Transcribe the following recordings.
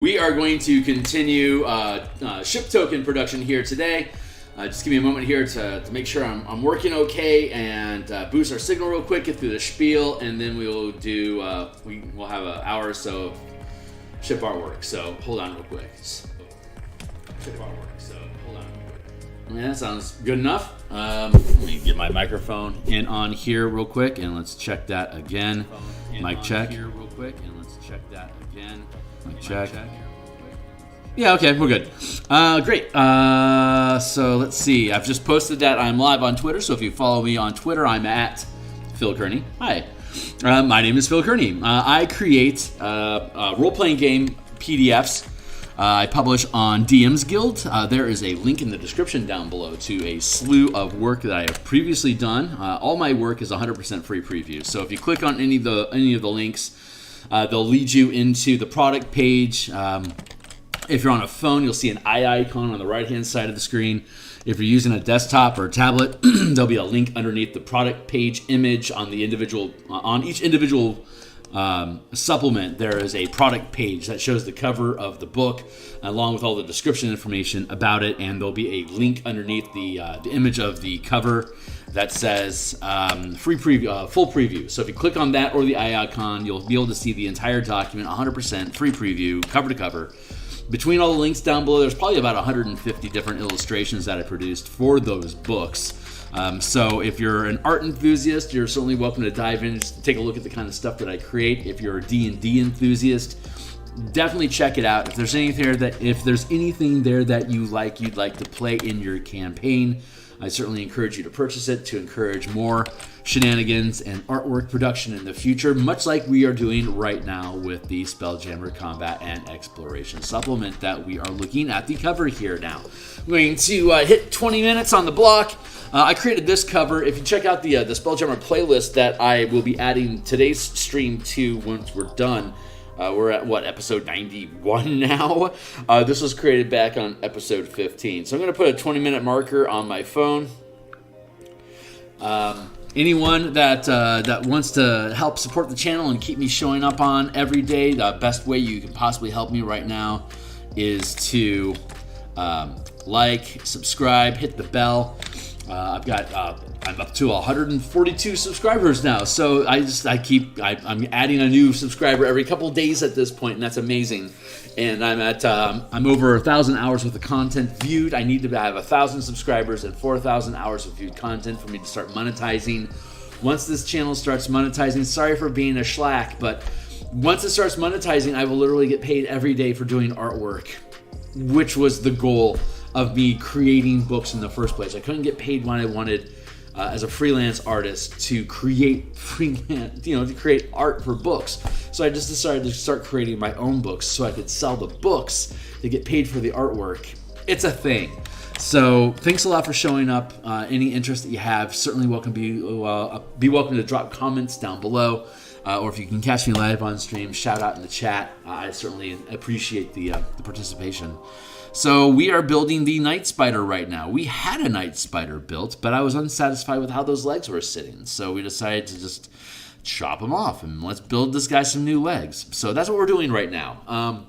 We are going to continue ship token production here today. Just give me a moment here to make sure I'm working okay and boost our signal real quick, get through the spiel, and then we'll do we'll have an hour or so of ship artwork. So hold on real quick. Yeah, that sounds good enough. Let me get my microphone in on here real quick, and let's check that again. Mic check. Here real quick, and let's check that again. Mic check. Yeah, okay, we're good. Great. So let's see. I've just posted that I'm live on Twitter. So if you follow me on Twitter, I'm at Phil Kearney. Hi. My name is Phil Kearney. I create role-playing game PDFs. I publish on DMsGuild. There is a link in the description down below to a slew of work that I have previously done. All my work is 100% free preview. So if you click on any of the links, they'll lead you into the product page. If you're on a phone, you'll see an eye icon on the right-hand side of the screen. If you're using a desktop or a tablet, there'll be a link underneath the product page image on the individual on each individual supplement. There is a product page that shows the cover of the book along with all the description information about it, and there'll be a link underneath the image of the cover that says free preview, full preview. So if you click on that or the eye icon, you'll be able to see the entire document, 100% free preview, cover to cover. Between all the links down below, there's probably about 150 different illustrations that I produced for those books. So if you're an art enthusiast, you're certainly welcome to dive in and take a look at the kind of stuff that I create. If you're a D&D enthusiast, definitely check it out. If there's anything there that you'd like to play in your campaign, I certainly encourage you to purchase it to encourage more shenanigans and artwork production in the future, much like we are doing right now with the Spelljammer Combat and Exploration supplement that we are looking at the cover here now. We're going to hit 20 minutes on the block. I created this cover. If you check out the Spelljammer playlist that I will be adding today's stream to once we're done, we're at, episode 91 now? This was created back on episode 15. So I'm going to put a 20-minute marker on my phone. Anyone that wants to help support the channel and keep me showing up on every day, the best way you can possibly help me right now is to like, subscribe, hit the bell. I'm up to 142 subscribers now, so I'm adding a new subscriber every couple of days at this point, and that's amazing. And I'm over 1,000 hours worth of content viewed. I need to have 1,000 subscribers and 4,000 hours of viewed content for me to start monetizing. Once this channel starts monetizing, sorry for being a schlack, but once it starts monetizing, I will literally get paid every day for doing artwork, which was the goal of me creating books in the first place. I couldn't get paid when I wanted as a freelance artist to create art for books. So I just decided to start creating my own books so I could sell the books to get paid for the artwork. It's a thing. So thanks a lot for showing up. Any interest that you have, certainly be welcome to drop comments down below. Or if you can catch me live on stream, shout out in the chat. I certainly appreciate the participation. So we are building the Night Spider right now. We had a Night Spider built, but I was unsatisfied with how those legs were sitting. So we decided to just chop them off and let's build this guy some new legs. So that's what we're doing right now.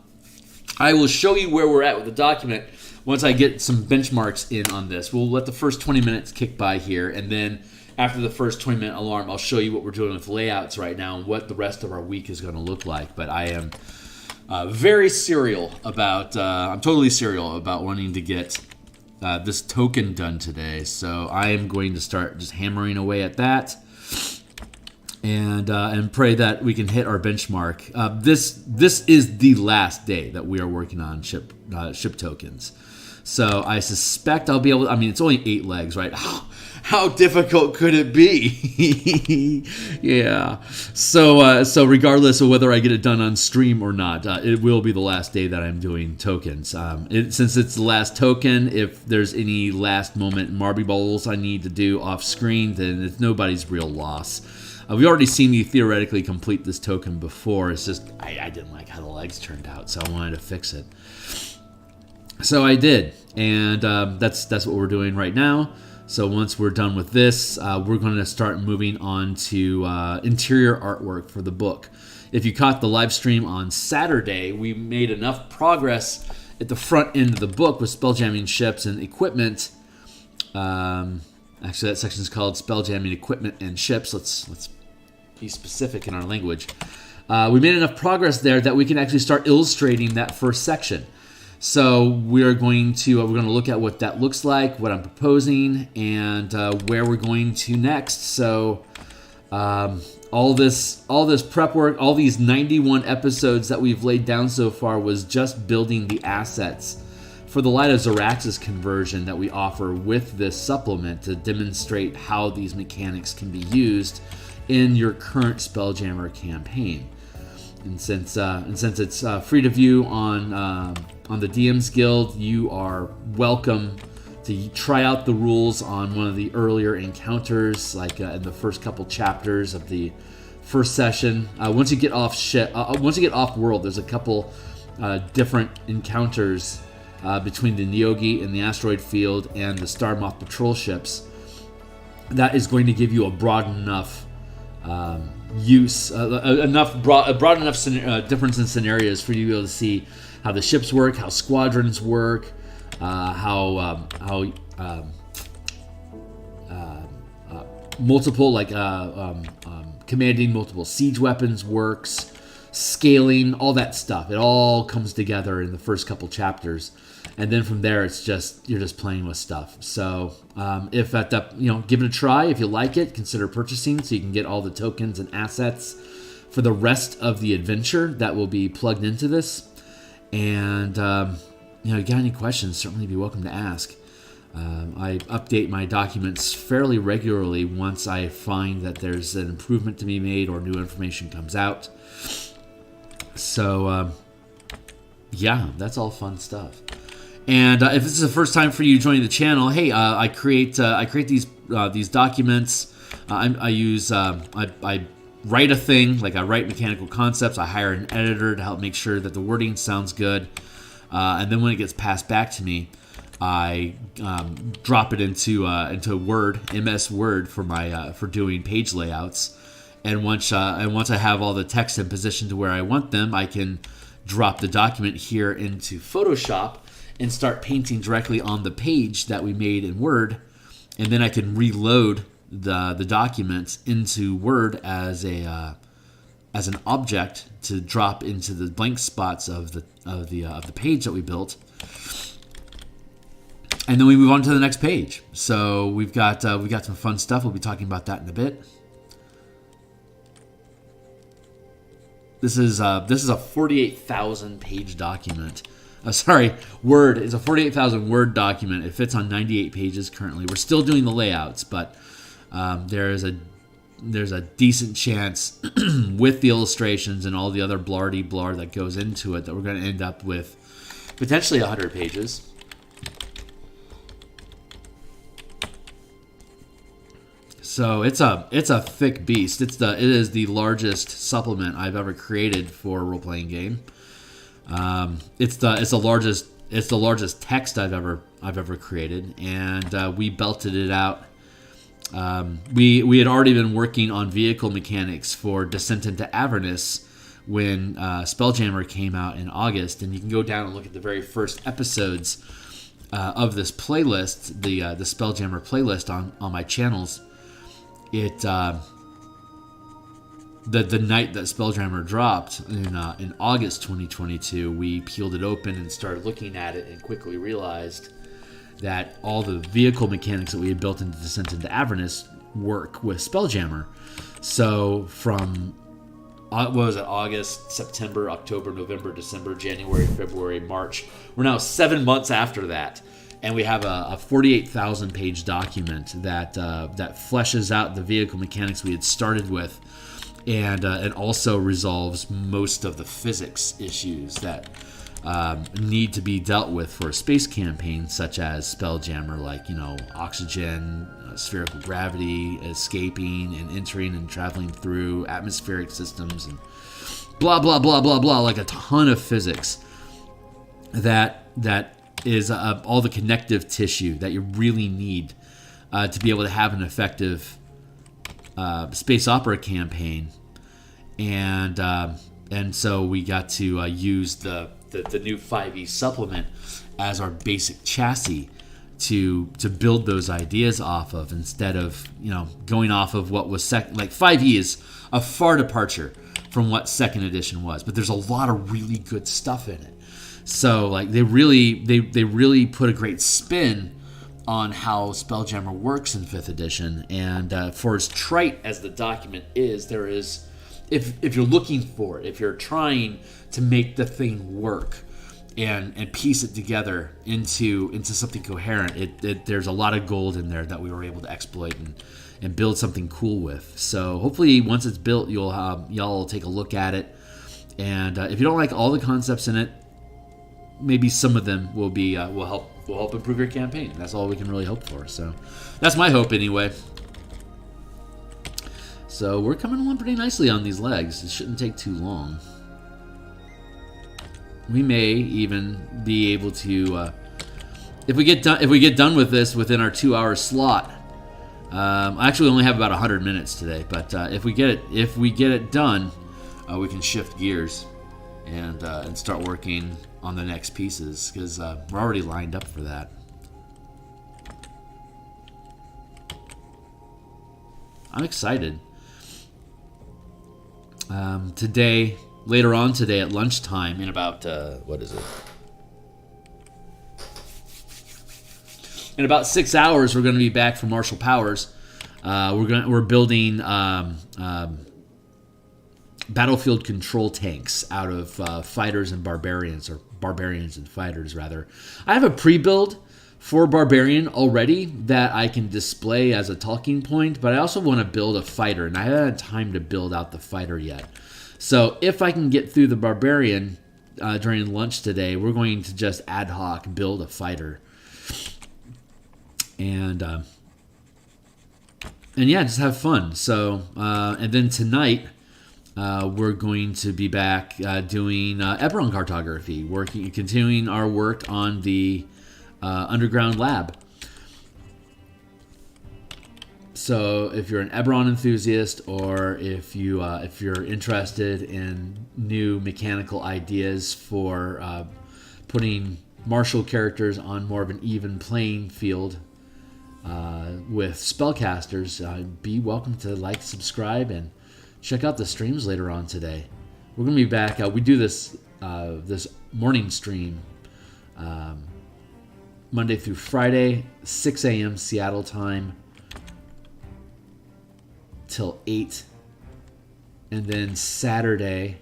I will show you where we're at with the document once I get some benchmarks in on this. We'll let the first 20 minutes kick by here, and then after the first 20-minute alarm, I'll show you what we're doing with layouts right now and what the rest of our week is going to look like. But I am very serial about, I'm totally serial about wanting to get this token done today. So I am going to start just hammering away at that and pray that we can hit our benchmark. This is the last day that we are working on ship tokens. So I suspect I'll be able to, it's only 8 legs, right? How difficult could it be? Yeah. So regardless of whether I get it done on stream or not, it will be the last day that I'm doing tokens. Since it's the last token, if there's any last moment Marby Bowls I need to do off screen, then it's nobody's real loss. We've already seen me theoretically complete this token before. It's just I didn't like how the legs turned out, so I wanted to fix it. So I did, and that's what we're doing right now. So once we're done with this, we're going to start moving on to interior artwork for the book. if you caught the live stream on Saturday, we made enough progress at the front end of the book with spelljamming ships and equipment. Actually, that section is called Spelljamming Equipment and Ships. Let's be specific in our language. We made enough progress there that we can actually start illustrating that first section. So we're going to look at what that looks like, what I'm proposing, and where we're going to next. So all this prep work, all these 91 episodes that we've laid down so far was just building the assets for the Light of Xeraxis conversion that we offer with this supplement to demonstrate how these mechanics can be used in your current Spelljammer campaign. And since it's free to view on the DMsGuild, you are welcome to try out the rules on one of the earlier encounters, like in the first couple chapters of the first session. Once you get off world, there's a couple different encounters between the Theurgy and the asteroid field and the Star Moth patrol ships. That is going to give you a broad enough broad enough difference in scenarios for you to be able to see how the ships work, how squadrons work, how multiple commanding multiple siege weapons works, scaling, all that stuff. It all comes together in the first couple chapters, and then from there it's just you're just playing with stuff. So if at that, give it a try. If you like it, consider purchasing so you can get all the tokens and assets for the rest of the adventure that will be plugged into this. And you got any questions, certainly be welcome to ask. I update my documents fairly regularly once I find that there's an improvement to be made or new information comes out. So, that's all fun stuff. And if this is the first time for you joining the channel, hey, I create these documents. I write a thing, like I write mechanical concepts. I hire an editor to help make sure that the wording sounds good. And then when it gets passed back to me, I drop it into Word, MS Word for doing page layouts. And once I have all the text in position to where I want them, I can drop the document here into Photoshop and start painting directly on the page that we made in Word. And then I can reload the document into Word as an object to drop into the blank spots of the page that we built. And then we move on to the next page. So we've got some fun stuff. We'll be talking about that in a bit. This is a 48,000 page document. Word is a 48,000 word document. It fits on 98 pages currently. We're still doing the layouts, but there's a decent chance with the illustrations and all the other blardy-blar that goes into it that we're going to end up with potentially 100 pages. So it's a thick beast. It is the largest supplement I've ever created for a role-playing game. It's the largest text I've ever created, and we belted it out. We had already been working on vehicle mechanics for Descent into Avernus when Spelljammer came out in August, and you can go down and look at the very first episodes of this playlist, the Spelljammer playlist on my channels. The night that Spelljammer dropped in August 2022, we peeled it open and started looking at it and quickly realized that all the vehicle mechanics that we had built into Descent into Avernus work with Spelljammer. So from August, September, October, November, December, January, February, March. We're now 7 months after that. And we have a 48,000 page document that fleshes out the vehicle mechanics we had started with, and also resolves most of the physics issues that need to be dealt with for a space campaign, such as Spelljammer, like oxygen, spherical gravity, escaping and entering and traveling through atmospheric systems, and blah blah blah blah blah, like a ton of physics that is all the connective tissue that you really need to be able to have an effective space opera campaign. and so we got to use the new 5e supplement as our basic chassis to build those ideas off of, instead of going off of what was like 5e is a far departure from what second edition was, but there's a lot of really good stuff in it. So like they really put a great spin on how Spelljammer works in 5th edition, and for as trite as the document is, there is, if you're looking for it, if you're trying to make the thing work and piece it together into something coherent, there's a lot of gold in there that we were able to exploit and build something cool with. So hopefully once it's built, y'all take a look at it, and if you don't like all the concepts in it, maybe some of them will help improve your campaign. That's all we can really hope for. So that's my hope anyway. So we're coming along pretty nicely on these legs. It shouldn't take too long. We may even be able to, if we get done with this within our 2-hour slot. I actually only have about 100 minutes today, but if we get it done, we can shift gears and start working on the next pieces, because we're already lined up for that. I'm excited. Later on today at lunchtime, in about what is it? In about 6 hours, we're going to be back from Martial Powers. We're building battlefield control tanks out of fighters and barbarians, or barbarians and fighters rather. I have a pre-build for barbarian already that I can display as a talking point, but I also want to build a fighter, and I haven't had time to build out the fighter yet. So if I can get through the barbarian during lunch today, we're going to just ad hoc build a fighter, and yeah, just have fun. So and then tonight we're going to be back doing Eberron cartography, continuing our work on the underground lab. So if you're an Eberron enthusiast, or if you're interested in new mechanical ideas for putting martial characters on more of an even playing field with spellcasters, be welcome to like, subscribe, and check out the streams later on today. We're going to be back. We do this morning stream Monday through Friday, 6 a.m. Seattle time till 8. And then Saturday,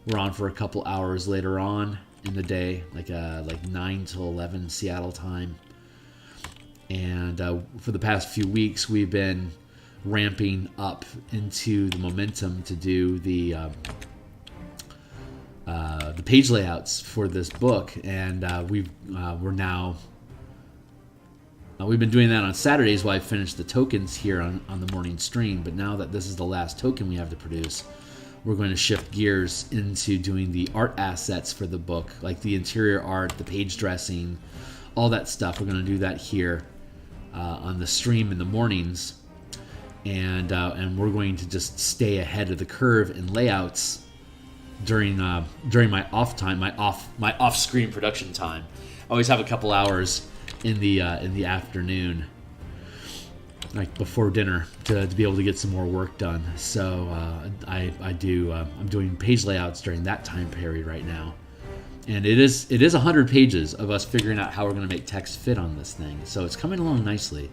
we're on for a couple hours later on in the day, like 9 till 11 Seattle time. And for the past few weeks, we've been ramping up into the momentum to do the page layouts for this book, and we've been doing that on Saturdays while I finish the tokens here on the morning stream. But now that this is the last token we have to produce, we're going to shift gears into doing the art assets for the book, like the interior art, the page dressing, all that stuff. We're going to do that here on the stream in the mornings. And we're going to just stay ahead of the curve in layouts during my off time, my off-screen production time. I always have a couple hours in the afternoon, like before dinner, to be able to get some more work done. So I'm doing page layouts during that time period right now, and it is 100 pages of us figuring out how we're going to make text fit on this thing. So it's coming along nicely.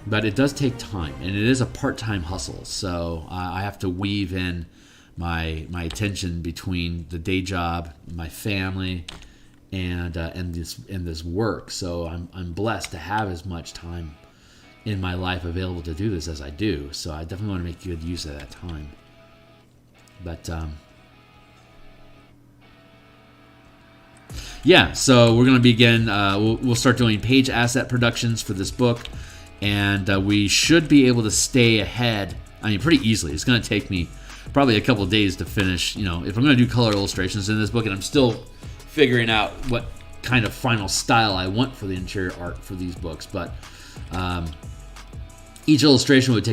But it does take time, and it is a part-time hustle. So I have to weave in my attention between the day job, my family, and this work. So I'm blessed to have as much time in my life available to do this as I do. So I definitely want to make good use of that time. But yeah, so we're going to begin. We'll start doing page asset productions for this book. And we should be able to stay ahead, pretty easily. It's going to take me probably a couple of days to finish, if I'm going to do color illustrations in this book, and I'm still figuring out what kind of final style I want for the interior art for these books. But each illustration would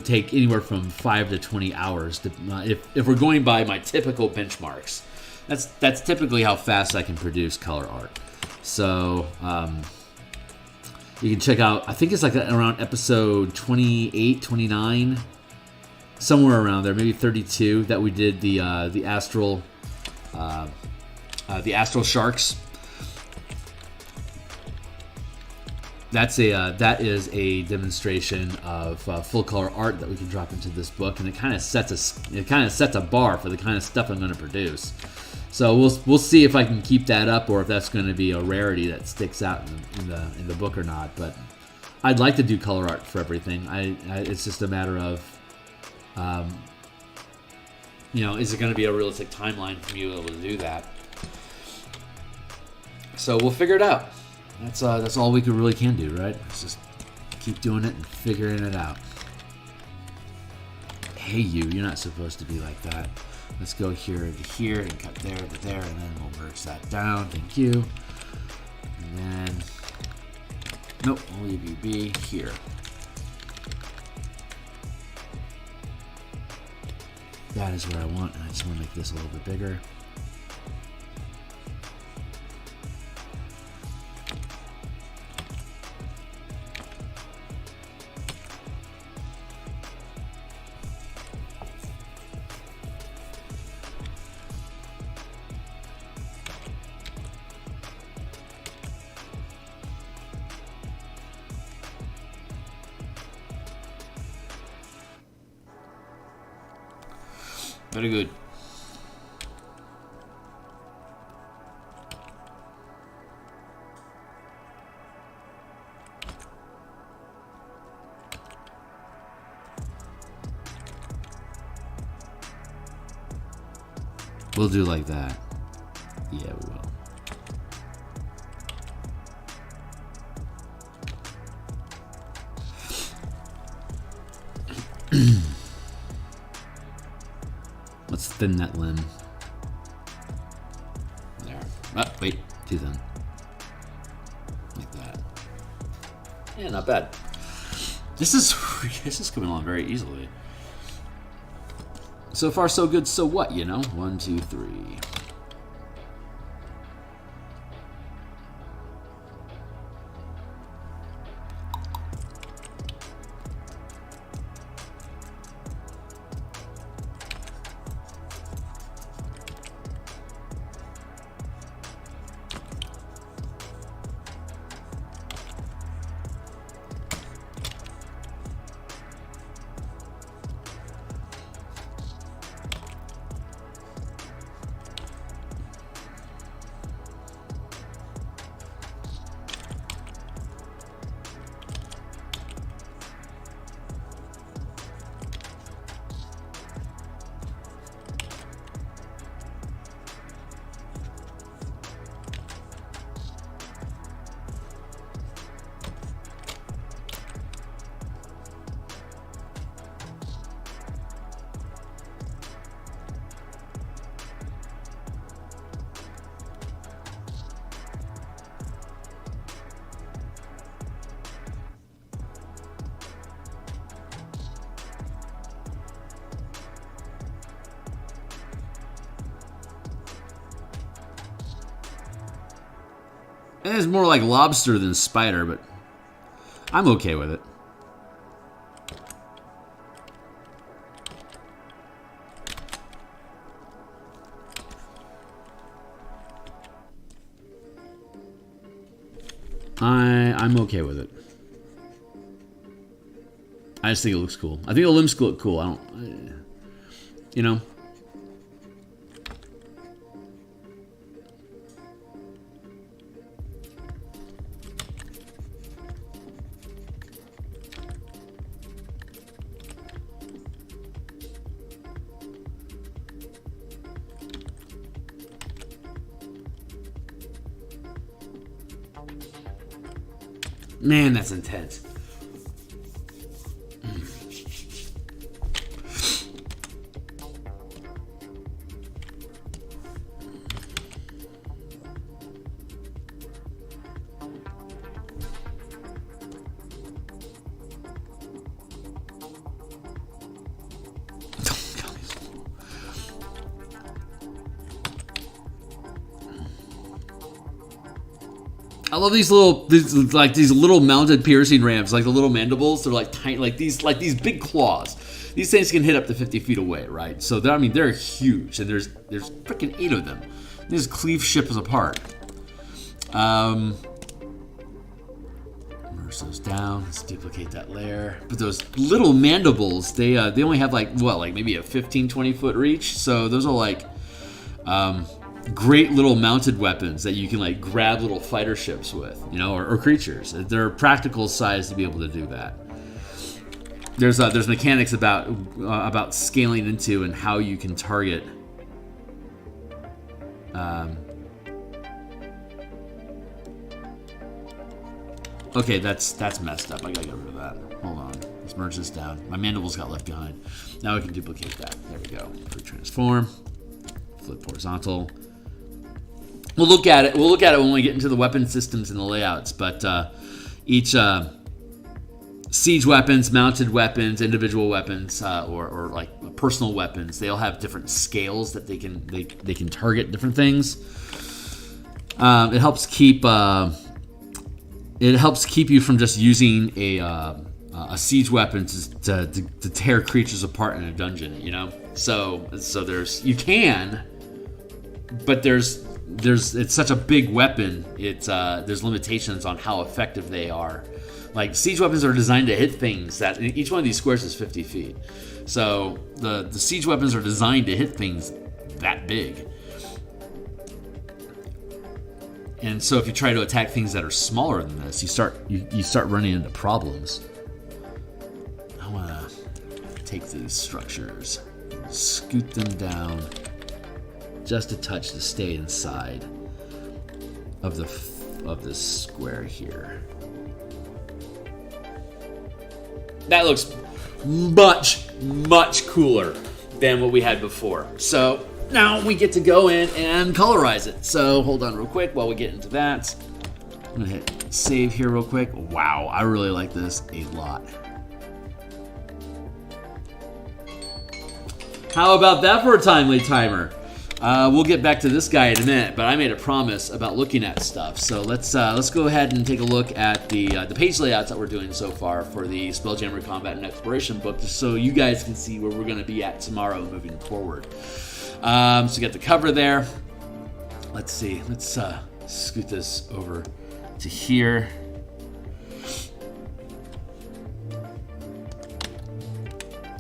take anywhere from 5 to 20 hours. If we're going by my typical benchmarks, that's typically how fast I can produce color art. So you can check out. I think it's like around episode 28, 29, somewhere around there, maybe 32, that we did the astral sharks. That is a demonstration of full color art that we can drop into this book, and it kind of sets a bar for the kind of stuff I'm going to produce. So we'll see if I can keep that up, or if that's going to be a rarity that sticks out in the book or not. But I'd like to do color art for everything. It's just a matter of, is it going to be a realistic timeline for me to be able to do that? So we'll figure it out. That's all we really can do, right? Let's just keep doing it and figuring it out. Hey, you're not supposed to be like that. Let's go here to here and cut there to there, and then we'll merge that down. Thank you. And then, nope, we'll leave you be here. That is what I want, and I just want to make this a little bit bigger. Very good. We'll do like that. Yeah, we will. Let's thin that limb. There. Oh, wait. Too thin. Like that. Yeah, not bad. This is coming along very easily. So far, so good. So what, 1, 2, 3. It is more like lobster than spider, but I'm okay with it. I'm okay with it. I just think it looks cool. I think the limbs look cool. I don't, Man, that's intense. I love these little mounted piercing rams, like the little mandibles. They're like tiny, like these big claws. These things can hit up to 50 feet away, right? So they're huge, and there's freaking 8 of them. They just cleave ships apart. Merge those down. Let's duplicate that layer. But those little mandibles, they only have like maybe a 15-20 foot reach. So those are like great little mounted weapons that you can like grab little fighter ships with, or creatures. They're practical size to be able to do that. There's mechanics about scaling into and how you can target. Okay, that's messed up. I gotta get rid of that. Hold on. Let's merge this down. My mandibles got left behind. Now we can duplicate that. There we go. Pre-transform. Flip horizontal. We'll look at it. We'll look at it when we get into the weapon systems and the layouts. But each siege weapons, mounted weapons, individual weapons, or like personal weapons, they all have different scales that they can target different things. It helps keep you from just using a siege weapon to tear creatures apart in a dungeon. So you can, but it's such a big weapon. There's limitations on how effective they are. Like, siege weapons are designed to hit things that each one of these squares is 50 feet. So the siege weapons are designed to hit things that big. And so if you try to attack things that are smaller than this, you start running into problems. I want to take these structures, scoot them down just a touch to stay inside of this square here. That looks much, much cooler than what we had before. So now we get to go in and colorize it. So hold on real quick while we get into that. I'm gonna hit save here real quick. Wow, I really like this a lot. How about that for a timely timer? We'll get back to this guy in a minute, but I made a promise about looking at stuff. So let's go ahead and take a look at the page layouts that we're doing so far for the Spelljammer Combat and Exploration book, just so you guys can see where we're going to be at tomorrow moving forward. So you got the cover there. Let's see. Let's scoot this over to here.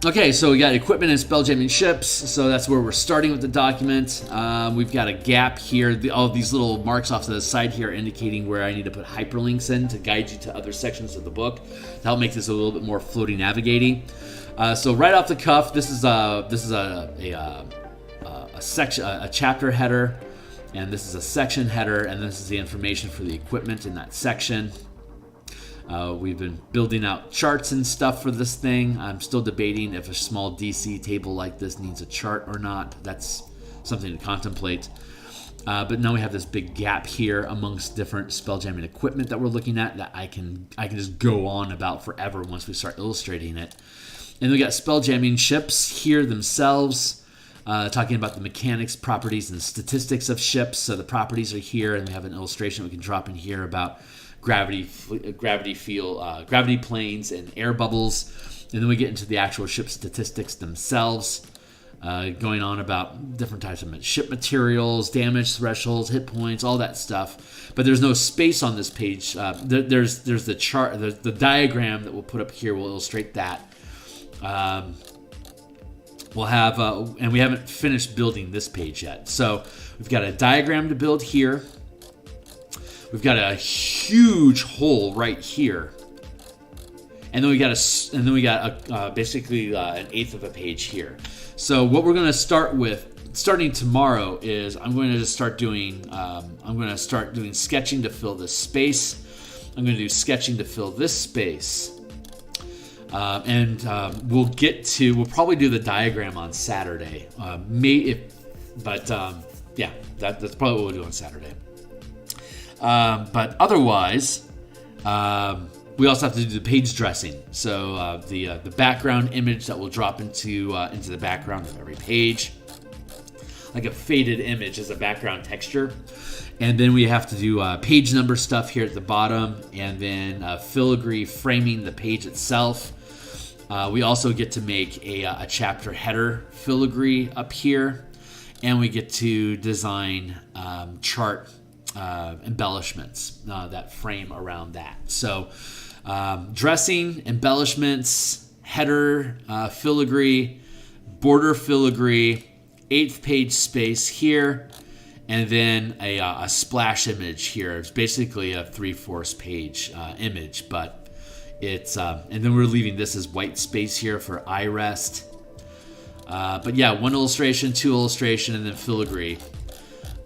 Okay, so we got equipment and spelljamming ships, so that's where we're starting with the document. We've got a gap here. All of these little marks off to the side here indicating where I need to put hyperlinks in to guide you to other sections of the book to help make this a little bit more floaty navigating. So right off the cuff, this is a section, a chapter header, and this is a section header, and this is the information for the equipment in that section. We've been building out charts and stuff for this thing. I'm still debating if a small DC table like this needs a chart or not. That's something to contemplate. But now we have this big gap here amongst different spelljamming equipment that we're looking at that I can just go on about forever once we start illustrating it. And we got spelljamming ships here themselves, talking about the mechanics, properties, and statistics of ships. So the properties are here, and we have an illustration we can drop in here about gravity planes, and air bubbles. And then we get into the actual ship statistics themselves, going on about different types of ship materials, damage thresholds, hit points, all that stuff. But there's no space on this page. There's the chart, the diagram that we'll put up here will illustrate that. We'll have, and we haven't finished building this page yet. So we've got a diagram to build here. We've got a huge hole right here, and then we got basically an eighth of a page here. So what we're going to start with, starting tomorrow, is I'm going to start doing sketching to fill this space. I'm going to do sketching to fill this space, and we'll probably do the diagram on Saturday. That's probably what we'll do on Saturday. But otherwise, we also have to do the page dressing. So the background image that will drop into the background of every page. like a faded image as a background texture. And then we have to do page number stuff here at the bottom, and then filigree framing the page itself. We also get to make a chapter header filigree up here, and we get to design chart embellishments that frame around that. So dressing, embellishments, header filigree, border filigree, 8th page space here, and then a splash image here. It's basically a 3/4 page image, but it's and then we're leaving this as white space here for eye rest. But yeah, 1 illustration, 2 illustration, and then filigree.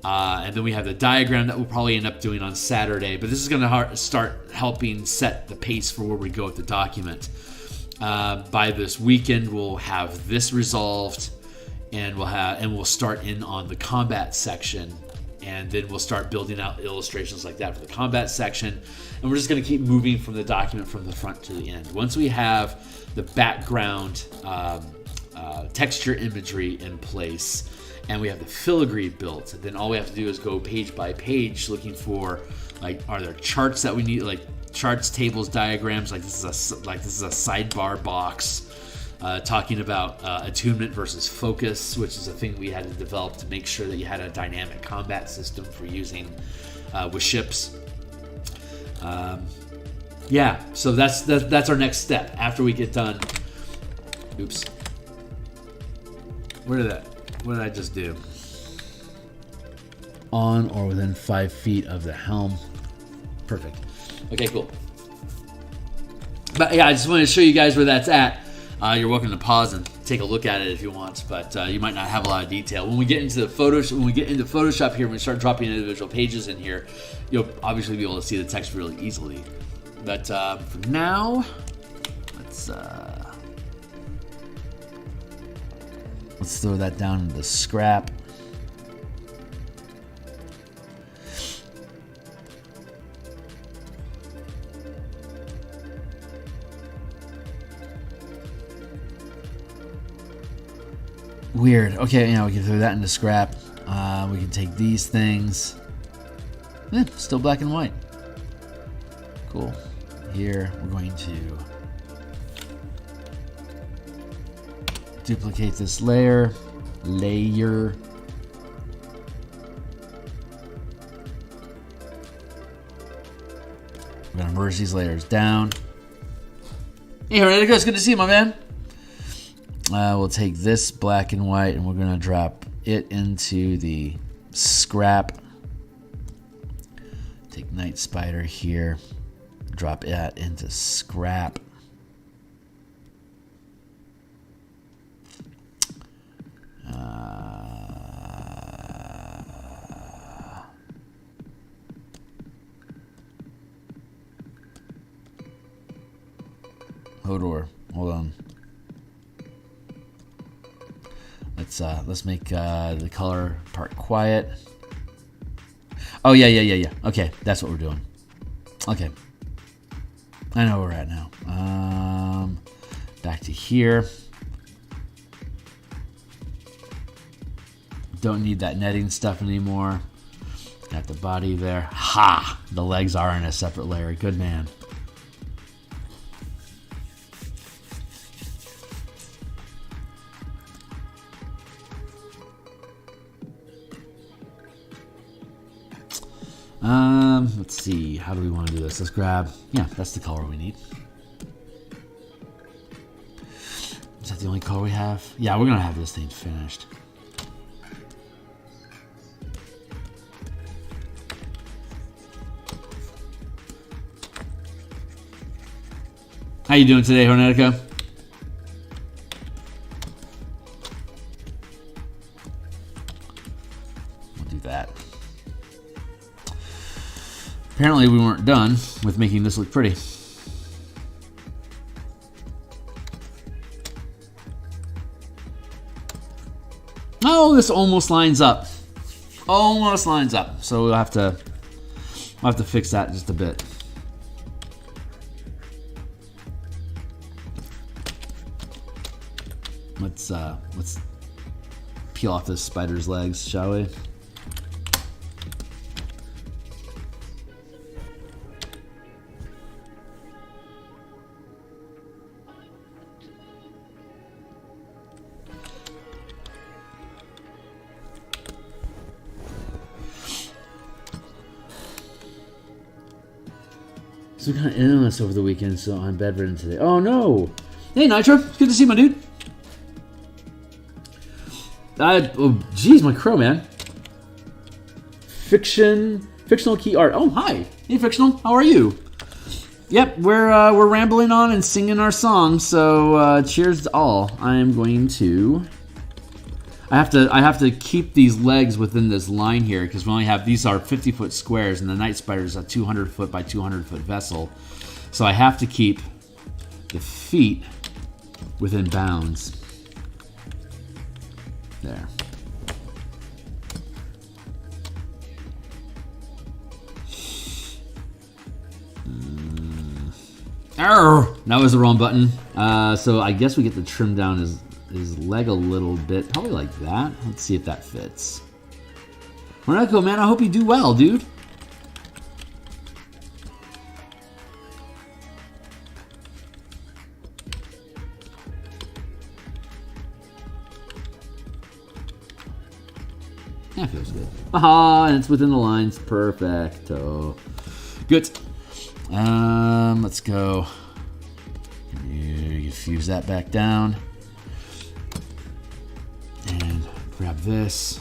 And then we have the diagram that we'll probably end up doing on Saturday, but this is going to start helping set the pace for where we go with the document. By this weekend, we'll have this resolved, and we'll start in on the combat section, and then we'll start building out illustrations like that for the combat section, and we're just going to keep moving from the document from the front to the end. Once we have the background texture imagery in place, and we have the filigree built, then all we have to do is go page by page looking for, like, are there charts that we need, like charts, tables, diagrams. Like this is a sidebar box talking about attunement versus focus, which is a thing we had to develop to make sure that you had a dynamic combat system for using with ships. Yeah, so that's our next step after we get done. Oops. What did I just do? On or within 5 feet of the helm. Perfect. Okay, cool. But yeah, I just wanted to show you guys where that's at. You're welcome to pause and take a look at it if you want, but you might not have a lot of detail. When we get into Photoshop here, when we start dropping individual pages in here, you'll obviously be able to see the text really easily. But for now, let's throw that down in the scrap. Weird. Okay, we can throw that into scrap. We can take these things. Still black and white. Cool. Here, we're going to duplicate this layer. We're going to merge these layers down. Hey, Ravnica, it's good to see you, my man. We'll take this black and white, and we're going to drop it into the scrap. Take Night Spider here. Drop it into scrap. Hodor, hold on. Let's make the color part quiet. Oh yeah. Okay, that's what we're doing. Okay, I know where we're at now. Back to here. Don't need that netting stuff anymore. Got the body there. Ha! The legs are in a separate layer. Good man. Let's see. How do we want to do this? Let's grab. Yeah, that's the color we need. Is that the only color we have? Yeah, we're gonna have this thing finished. How you doing today, Hornetica? We'll do that. Apparently we weren't done with making this look pretty. Oh, this almost lines up. Almost lines up. So we'll have to fix that just a bit. Let's peel off this spider's legs, shall we? Some kind of illness over the weekend, so I'm bedridden today. Oh no! Hey Nitro, good to see you, my dude. Oh jeez, my crow, man. Fictional key art. Oh hi, hey fictional, how are you? Yep, we're rambling on and singing our song. So cheers to all. I am going to. I have to keep these legs within this line here because we only have, these are 50-foot squares and the night spider is a 200-foot by 200-foot vessel. So I have to keep the feet within bounds. There. Arr! That was the wrong button. So I guess we get to trim down his leg a little bit, probably like that. Let's see if that fits. Monaco, man, I hope you do well, dude. Yeah, feels good. Aha, and it's within the lines. Perfecto. Good. Let's go. You fuse that back down. And grab this.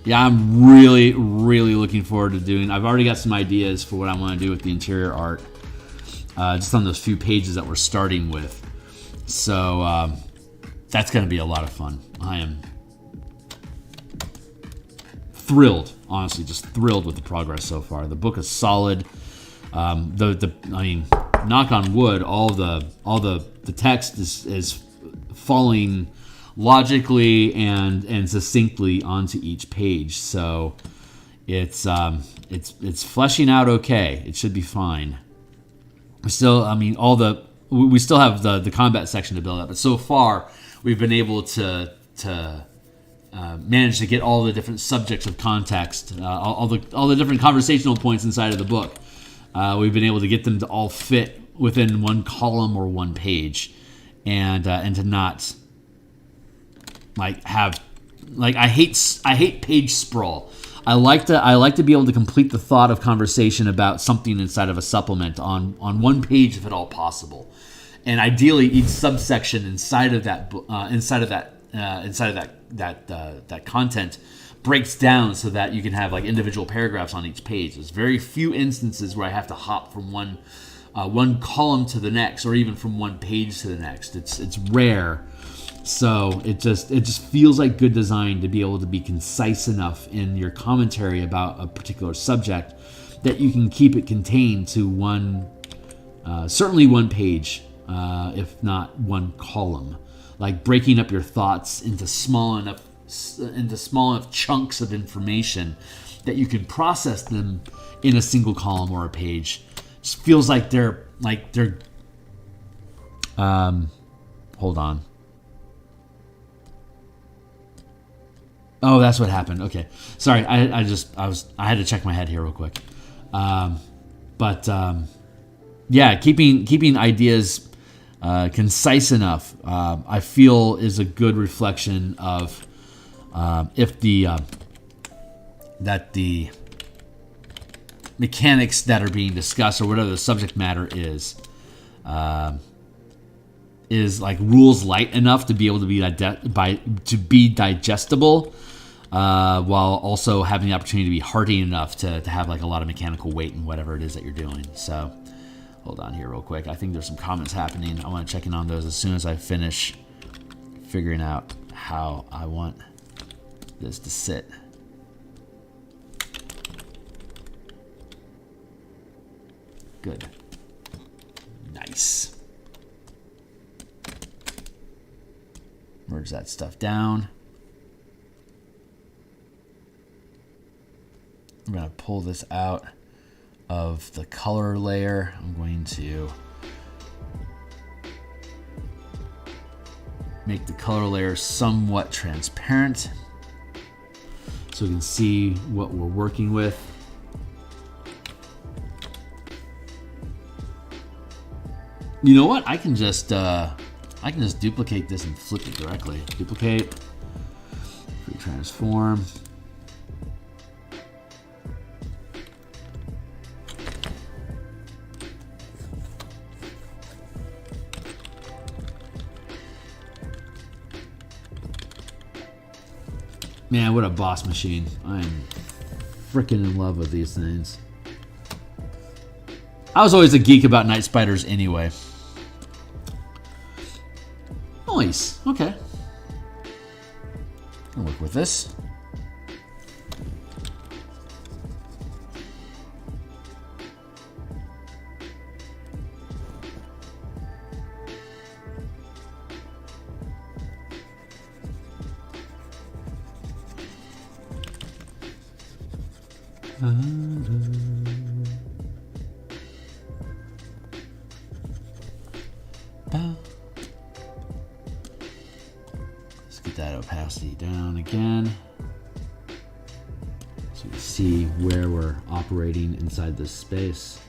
Yeah, I'm really, really looking forward to doing. I've already got some ideas for what I want to do with the interior art. Just on those few pages that we're starting with. So that's going to be a lot of fun. I am thrilled, honestly, just thrilled with the progress so far. The book is solid. I mean, knock on wood, all the text is falling logically and succinctly onto each page. So it's fleshing out okay. It should be fine. Still, I mean, we still have the combat section to build up, but so far we've been able to manage to get all the different subjects of context, all the different conversational points inside of the book. We've been able to get them to all fit within one column or one page, and to not have I hate page sprawl. I like to be able to complete the thought of conversation about something inside of a supplement on one page if at all possible, and ideally each subsection inside of that that content breaks down so that you can have like individual paragraphs on each page. There's very few instances where I have to hop from one column to the next, or even from one page to the next. It's rare. So it just feels like good design to be able to be concise enough in your commentary about a particular subject that you can keep it contained to certainly one page, if not one column. Like breaking up your thoughts into small enough chunks of information that you can process them in a single column or a page. Just feels like they're hold on. Oh, that's what happened. Okay, sorry. I had to check my head here real quick. Yeah, keeping ideas concise enough, I feel is a good reflection of if the mechanics that are being discussed or whatever the subject matter is like rules light enough to be able to be digestible, while also having the opportunity to be hearty enough to have like a lot of mechanical weight in whatever it is that you're doing. So hold on here real quick. I think there's some comments happening. I want to check in on those as soon as I finish figuring out how I want this to sit. Good. Nice. Merge that stuff down. I'm going to pull this out of the color layer. I'm going to make the color layer somewhat transparent so we can see what we're working with. You know what? I can just duplicate this and flip it directly. Duplicate, transform. Man, what a boss machine. I'm freaking in love with these things. I was always a geek about night spiders anyway. Nice. Okay. I'll work with this. Let's get that opacity down again so you can see where we're operating inside this space.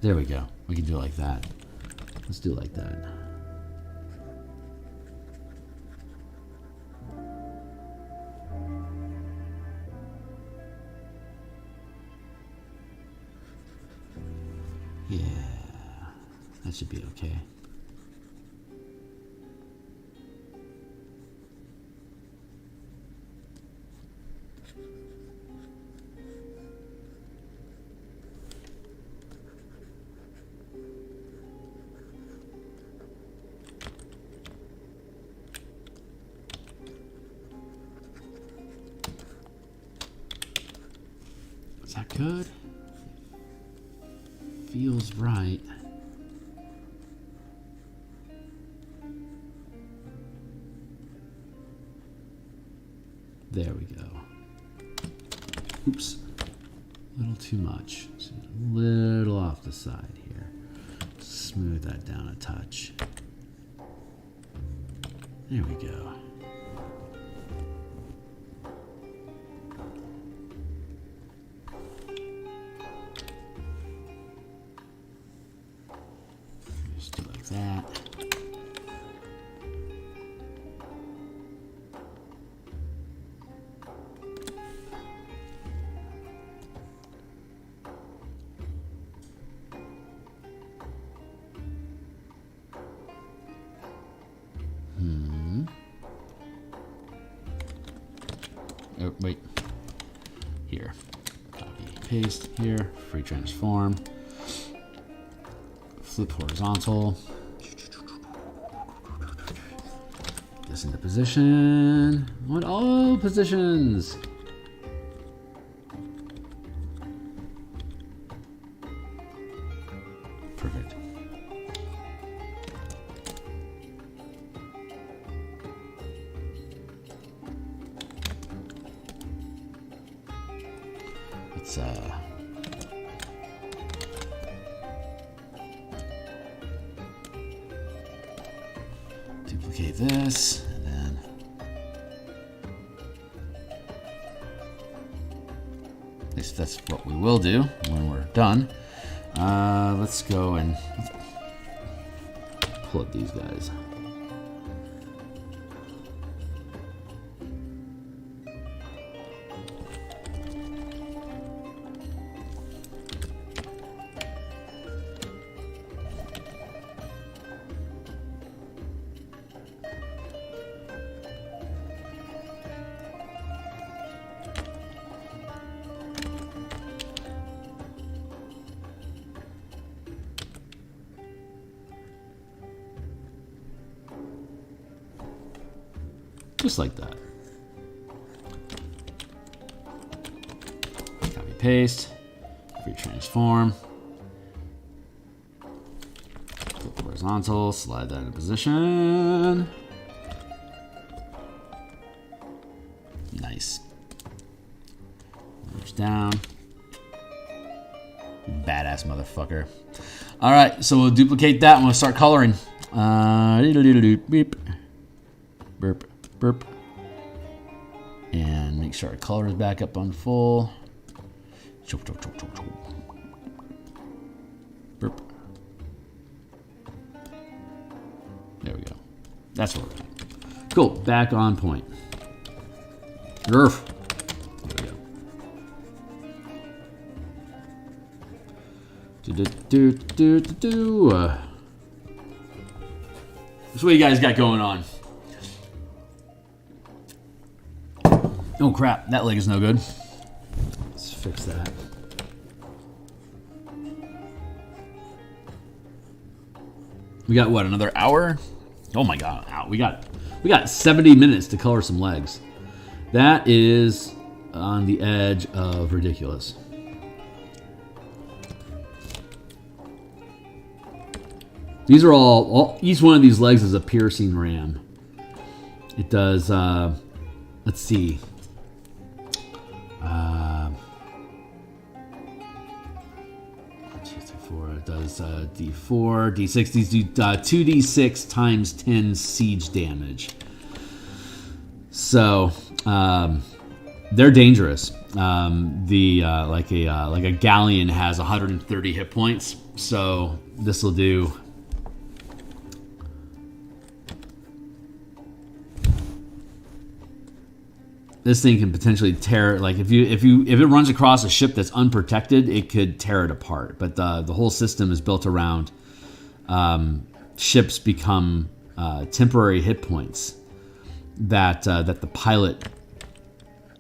There we go. We can do it like that. Let's do it like that. Yeah, that should be okay. Is that good? Feels right. There we go. Oops. A little too much. Just a little off the side here. Smooth that down a touch. There we go. Just do like that. Oh, wait. Here. Copy, paste here. Free transform. Flip horizontal. This into position. I want all positions. Perfect. Let's duplicate this, and then at least that's what we will do when we're done. Let's go and pull up these guys. Just like that. Copy paste, free transform, flip horizontal, slide that into position. Nice. down. Badass motherfucker. All right, so we'll duplicate that and we'll start coloring. Beep. Burp, burp. And make sure our color is back up on full. Burp. There we go. That's what we're doing. Cool, back on point. Grf. There we go. That's what you guys got going on. Oh crap, that leg is no good. Let's fix that. We got what, another hour? Oh my god, we got 70 minutes to color some legs. That is on the edge of ridiculous. These are all each one of these legs is a piercing ram. It does, let's see. 1, 2, 3, 4. It does D4, D6. These do 2D6 times 10 siege damage. So they're dangerous. Like a galleon has 130 hit points. So this will do. This thing can potentially tear, like if it runs across a ship that's unprotected, it could tear it apart. But the whole system is built around ships become temporary hit points that the pilot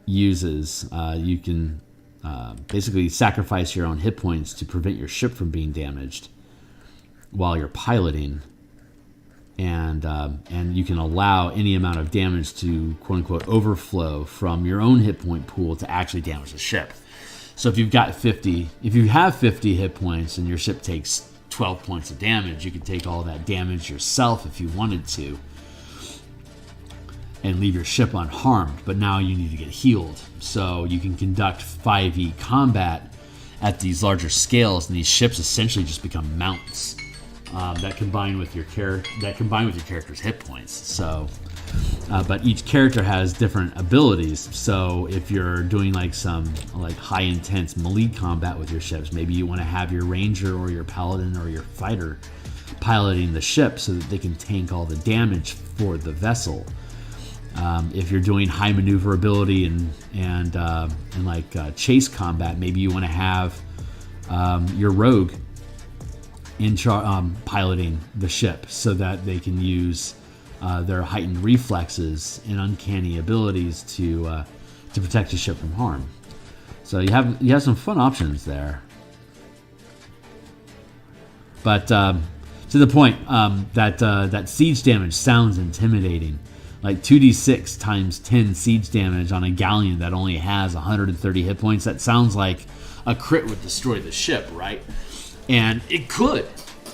uses. You can basically sacrifice your own hit points to prevent your ship from being damaged while you're piloting. And you can allow any amount of damage to quote unquote overflow from your own hit point pool to actually damage the ship. So if you have 50 hit points and your ship takes 12 points of damage, you could take all that damage yourself if you wanted to and leave your ship unharmed. But now you need to get healed. So you can conduct 5e combat at these larger scales, and these ships essentially just become mounts. That combine with your character's hit points. So, but each character has different abilities. So if you're doing like some high intense melee combat with your ships, maybe you want to have your ranger or your paladin or your fighter piloting the ship so that they can tank all the damage for the vessel. If you're doing high maneuverability and chase combat, maybe you want to have your rogue piloting the ship so that they can use their heightened reflexes and uncanny abilities to protect the ship from harm. So you have some fun options there. But to the point, that siege damage sounds intimidating. Like 2d6 times 10 siege damage on a galleon that only has 130 hit points. That sounds like a crit would destroy the ship, right? And it could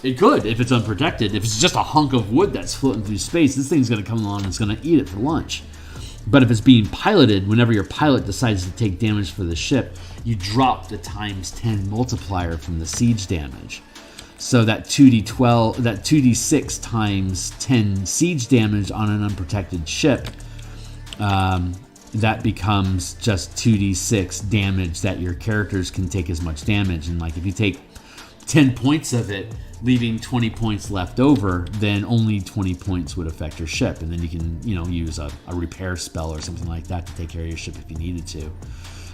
if it's unprotected. If it's just a hunk of wood that's floating through space, this thing's going to come along and it's going to eat it for lunch. But if it's being piloted, whenever your pilot decides to take damage for the ship, you drop the times 10 multiplier from the siege damage. So that 2d6 times 10 siege damage on an unprotected ship, that becomes just 2d6 damage that your characters can take as much damage. And like if you take 10 points of it, leaving 20 points left over, then only 20 points would affect your ship. And then you can, use a repair spell or something like that to take care of your ship if you needed to.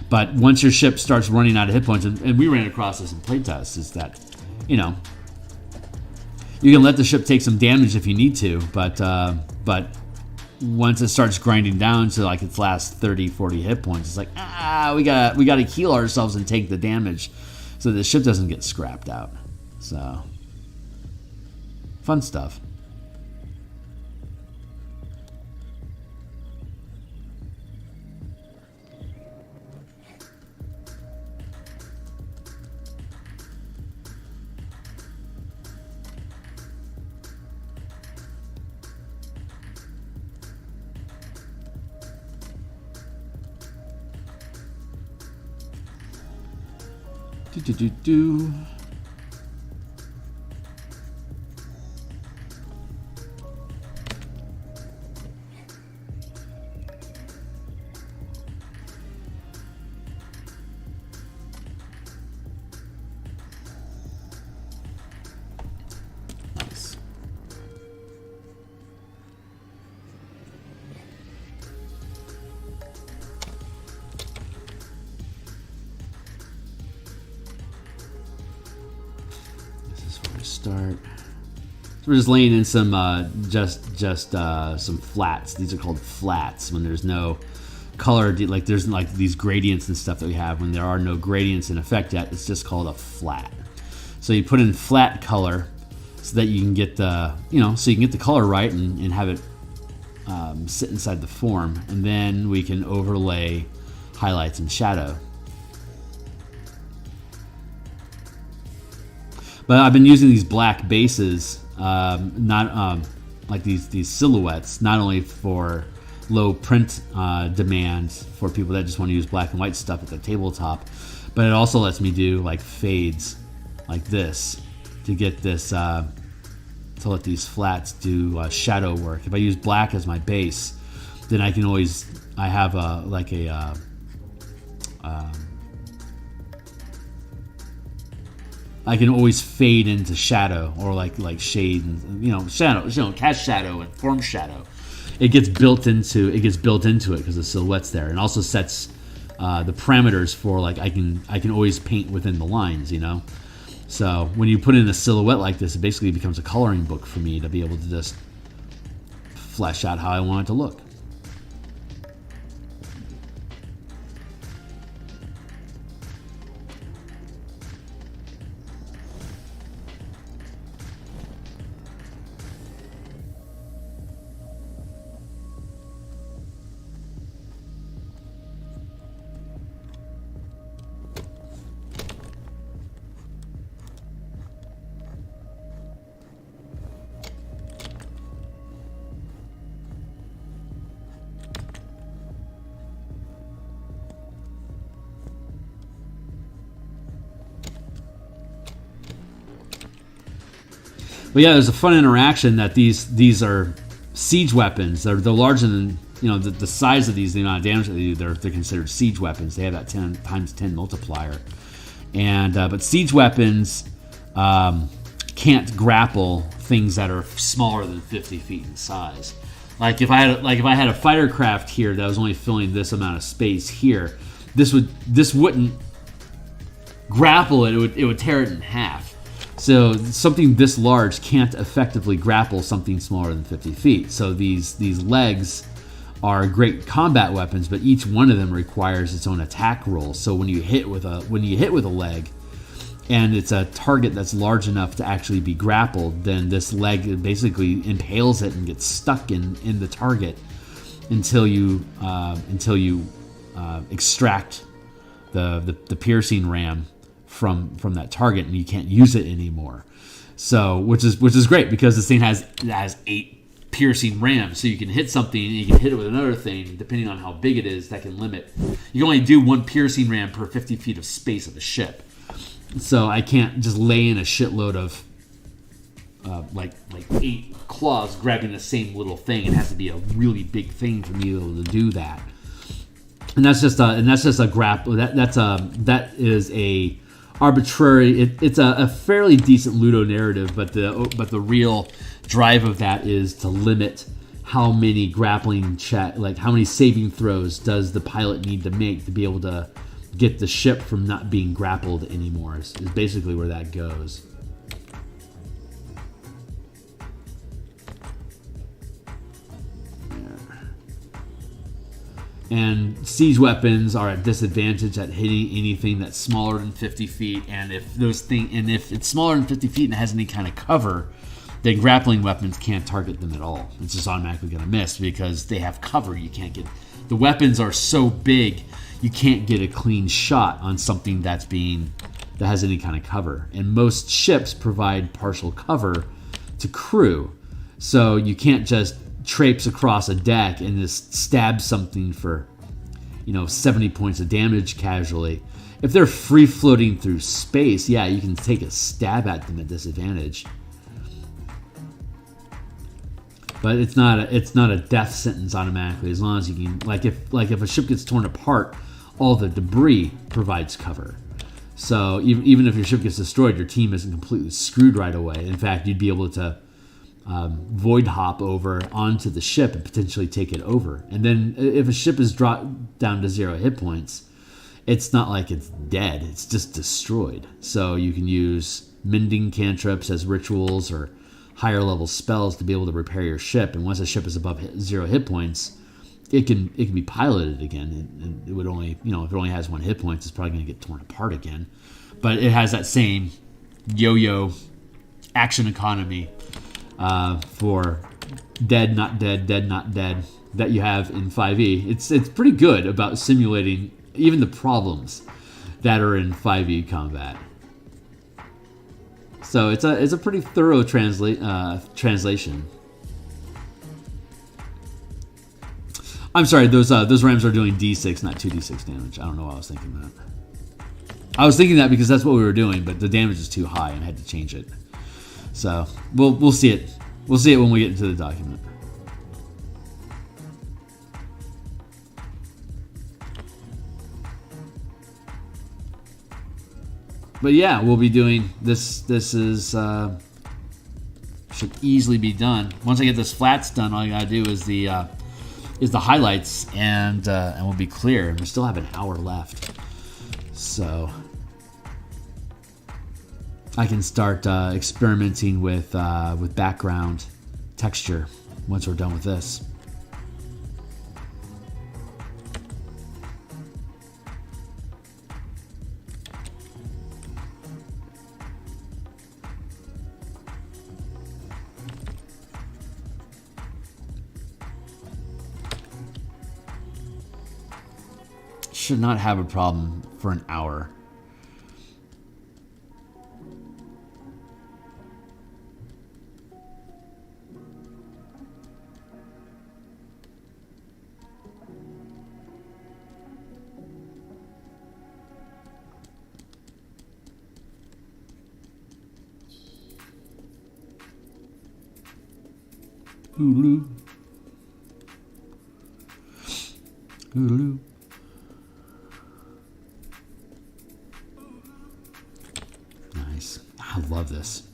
But once your ship starts running out of hit points, and we ran across this in playtests, is that, you can let the ship take some damage if you need to, but once it starts grinding down to like its last 30, 40 hit points, it's like, we gotta heal ourselves and take the damage so the ship doesn't get scrapped out. So, fun stuff. Do. Nice. Start. So we're just laying in some some flats. These are called flats when there's no color, like there's like these gradients and stuff that we have. When there are no gradients in effect yet, it's just called a flat. So you put in flat color so that you can get the so you can get the color right and have it sit inside the form, and then we can overlay highlights and shadow. But I've been using these black bases, not like these silhouettes, not only for low print demand for people that just want to use black and white stuff at the tabletop, but it also lets me do like fades like this to get this, to let these flats do shadow work. If I use black as my base, then I can always, I have I can always fade into shadow or like shade and shadow, cast shadow and form shadow. It gets built into it because the silhouette's there, and also sets the parameters for like I can always paint within the lines, So when you put in a silhouette like this, it basically becomes a coloring book for me to be able to just flesh out how I want it to look. But yeah, there's a fun interaction that these are siege weapons. They're larger than the size of these, the amount of damage that they do. They're considered siege weapons. They have that 10 times 10 multiplier, and but siege weapons can't grapple things that are smaller than 50 feet in size. Like if I had a fighter craft here that was only filling this amount of space here, this wouldn't grapple it. It would tear it in half. So something this large can't effectively grapple something smaller than 50 feet. So these legs are great combat weapons, but each one of them requires its own attack roll. So when you hit with a leg, and it's a target that's large enough to actually be grappled, then this leg basically impales it and gets stuck in the target until you extract the piercing ram from that target, and you can't use it anymore. So which is great, because this thing has 8 piercing rams, so you can hit something and you can hit it with another thing depending on how big it is. That can limit. You can only do 1 piercing ram per 50 feet of space of the ship. So I can't just lay in a shitload of like 8 claws grabbing the same little thing. It has to be a really big thing for me to be able to do that. And that's just a grapple. That is a arbitrary. It's a fairly decent Ludo narrative, but the real drive of that is to limit how many grappling how many saving throws does the pilot need to make to be able to get the ship from not being grappled anymore. Is basically where that goes. And siege weapons are at disadvantage at hitting anything that's smaller than 50 feet. And if it's smaller than 50 feet and it has any kind of cover, then grappling weapons can't target them at all. It's just automatically going to miss because they have cover. You can't get the weapons are so big, you can't get a clean shot on something that has any kind of cover. And most ships provide partial cover to crew, so you can't just traipse across a deck and just stab something for 70 points of damage casually. if they're free floating through space, yeah, you can take a stab at them at disadvantage. But it's not a death sentence automatically, as long as you can, like if a ship gets torn apart, all the debris provides cover. So even if your ship gets destroyed, your team isn't completely screwed right away. In fact, you'd be able to void hop over onto the ship and potentially take it over. And then if a ship is dropped down to 0 hit points, it's not like it's dead. It's just destroyed. So you can use mending cantrips as rituals or higher level spells to be able to repair your ship. And once a ship is above 0 hit points, it can be piloted again. And it would only, if it only has 1 hit points, it's probably going to get torn apart again. But it has that same yo-yo action economy for dead, not dead, dead, not dead that you have in 5e. It's pretty good about simulating even the problems that are in 5e combat. So it's a pretty thorough translation. I'm sorry, those rams are doing D6, not 2d6 damage. I don't know why I was thinking that. I was thinking that because that's what we were doing, but the damage is too high and I had to change it. So we'll see it. We'll see it when we get into the document. But yeah, we'll be doing this. This is should easily be done. Once I get this flats done, all you gotta do is the highlights, and we'll be clear. We still have an hour left, so I can start experimenting with background texture once we're done with this. Should not have a problem for an hour. Oodaloo. Oodaloo. Nice. I love this.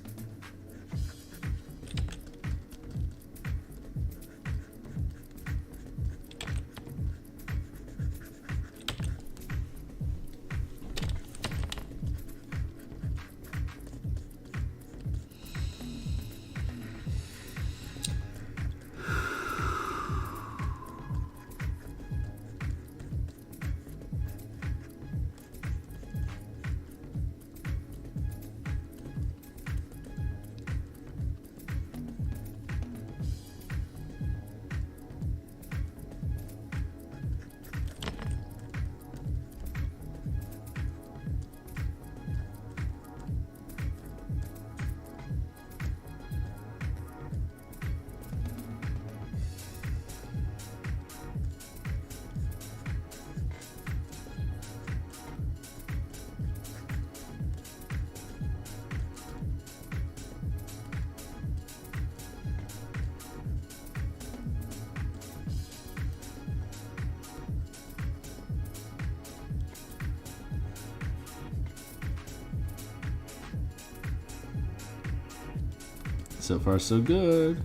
So far, so good.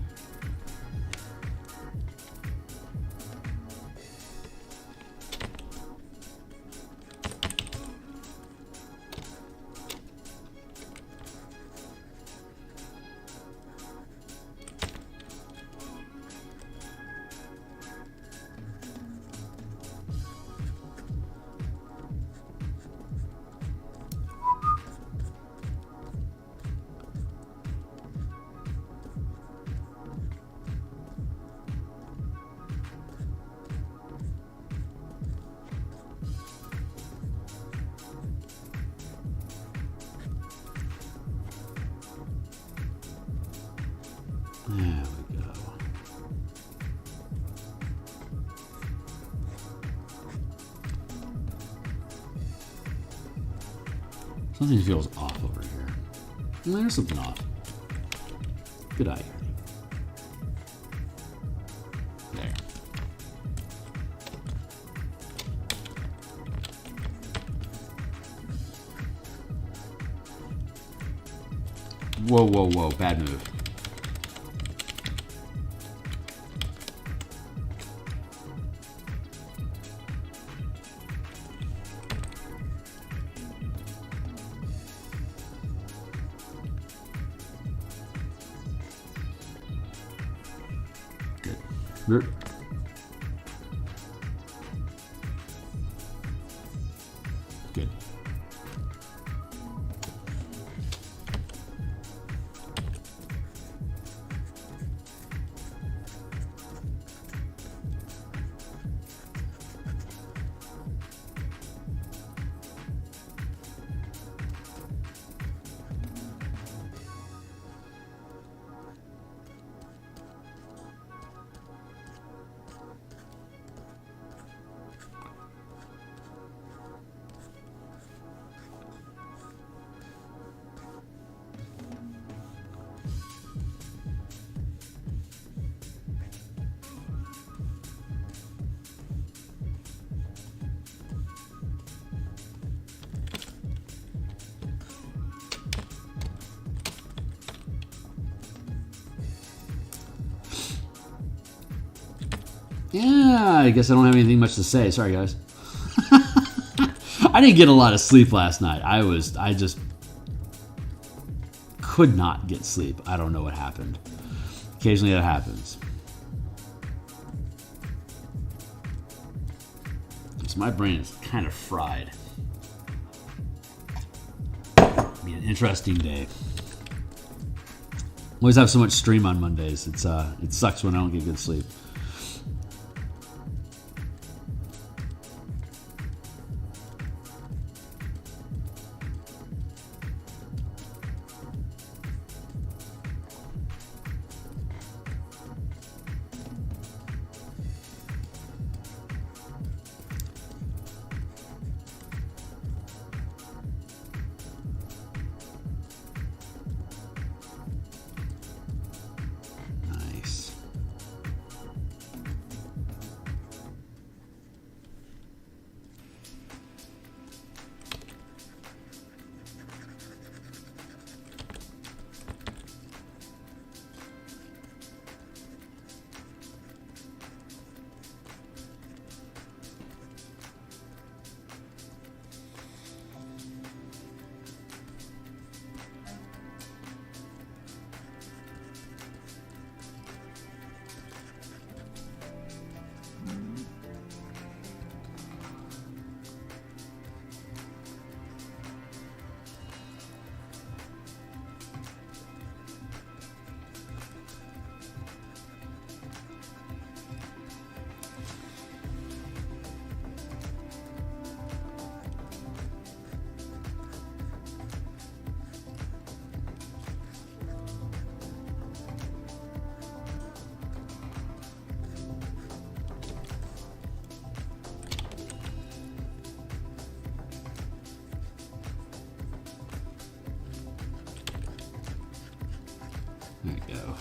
Something feels off over here. There's something off. Good eye. There. Whoa, whoa, whoa. Bad move. Good. Good. Yeah, I guess I don't have anything much to say. Sorry, guys. I didn't get a lot of sleep last night. I just could not get sleep. I don't know what happened. Occasionally that happens. So my brain is kind of fried. It'll be an interesting day. Always have so much stream on Mondays. It sucks when I don't get good sleep. There we go.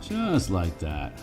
Just like that.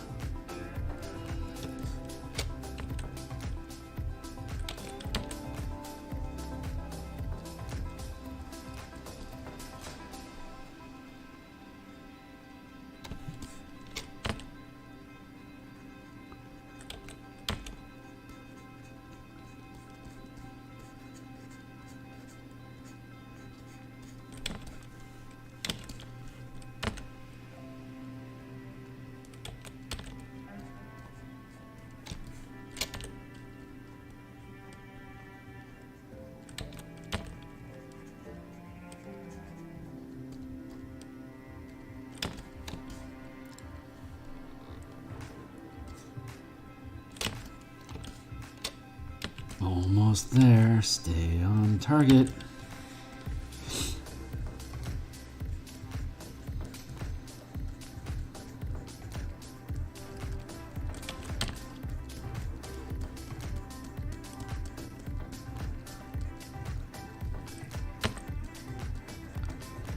Almost there. Stay on target.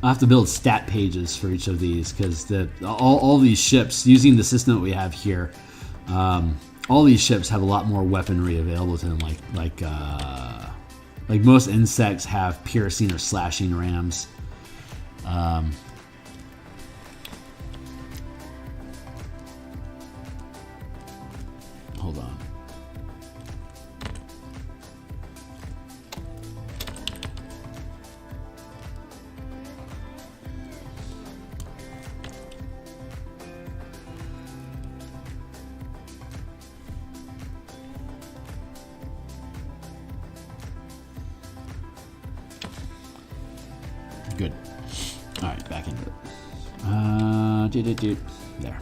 I have to build stat pages for each of these because all these ships, using the system that we have here, all these ships have a lot more weaponry available to them. Like most insects have piercing or slashing rams. Hold on. Good. All right, back into it. There.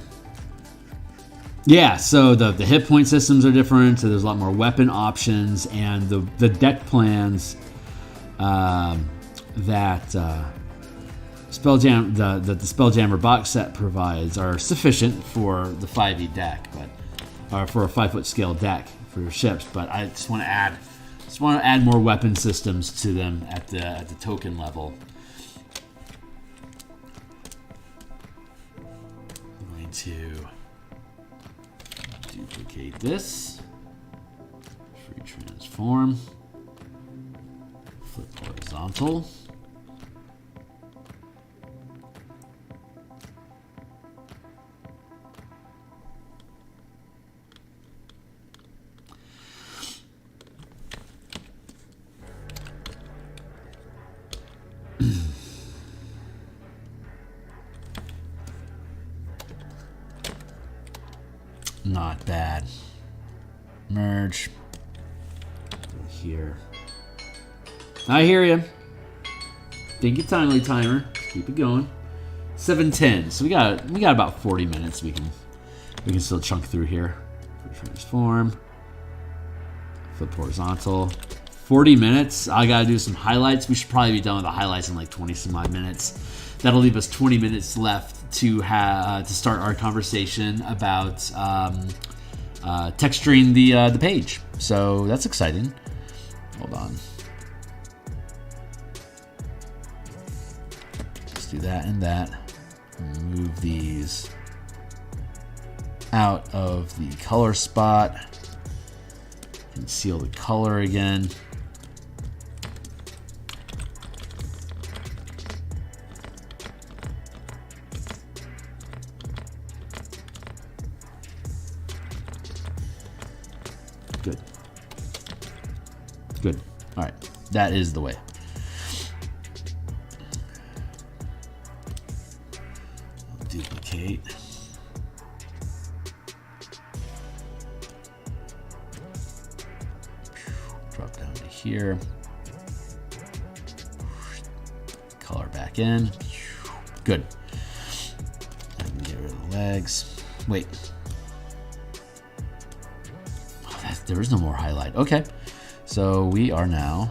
Yeah, so the hit point systems are different, so there's a lot more weapon options, and the deck plans that the Spelljammer box set provides are sufficient for the 5e deck, or for a 5-foot scale deck for your ships. But I just want to add more weapon systems to them at the token level. I'm going to duplicate this, free transform, flip horizontal. Not bad. Merge. Here. I hear you. Think it timely, timer. Keep it going. 7:10. So we got about 40 minutes. We can still chunk through here. Transform. Flip horizontal. 40 minutes. I gotta do some highlights. We should probably be done with the highlights in like 20 some odd minutes. That'll leave us 20 minutes left to start our conversation about texturing the page. So that's exciting. Hold on. Let's do that and that. Move these out of the color spot. Conceal the color again. Good. Good. All right. That is the way. Duplicate. Drop down to here. Color back in. Good. I can get rid of the legs. Wait. There is no more highlight. Okay. So we are now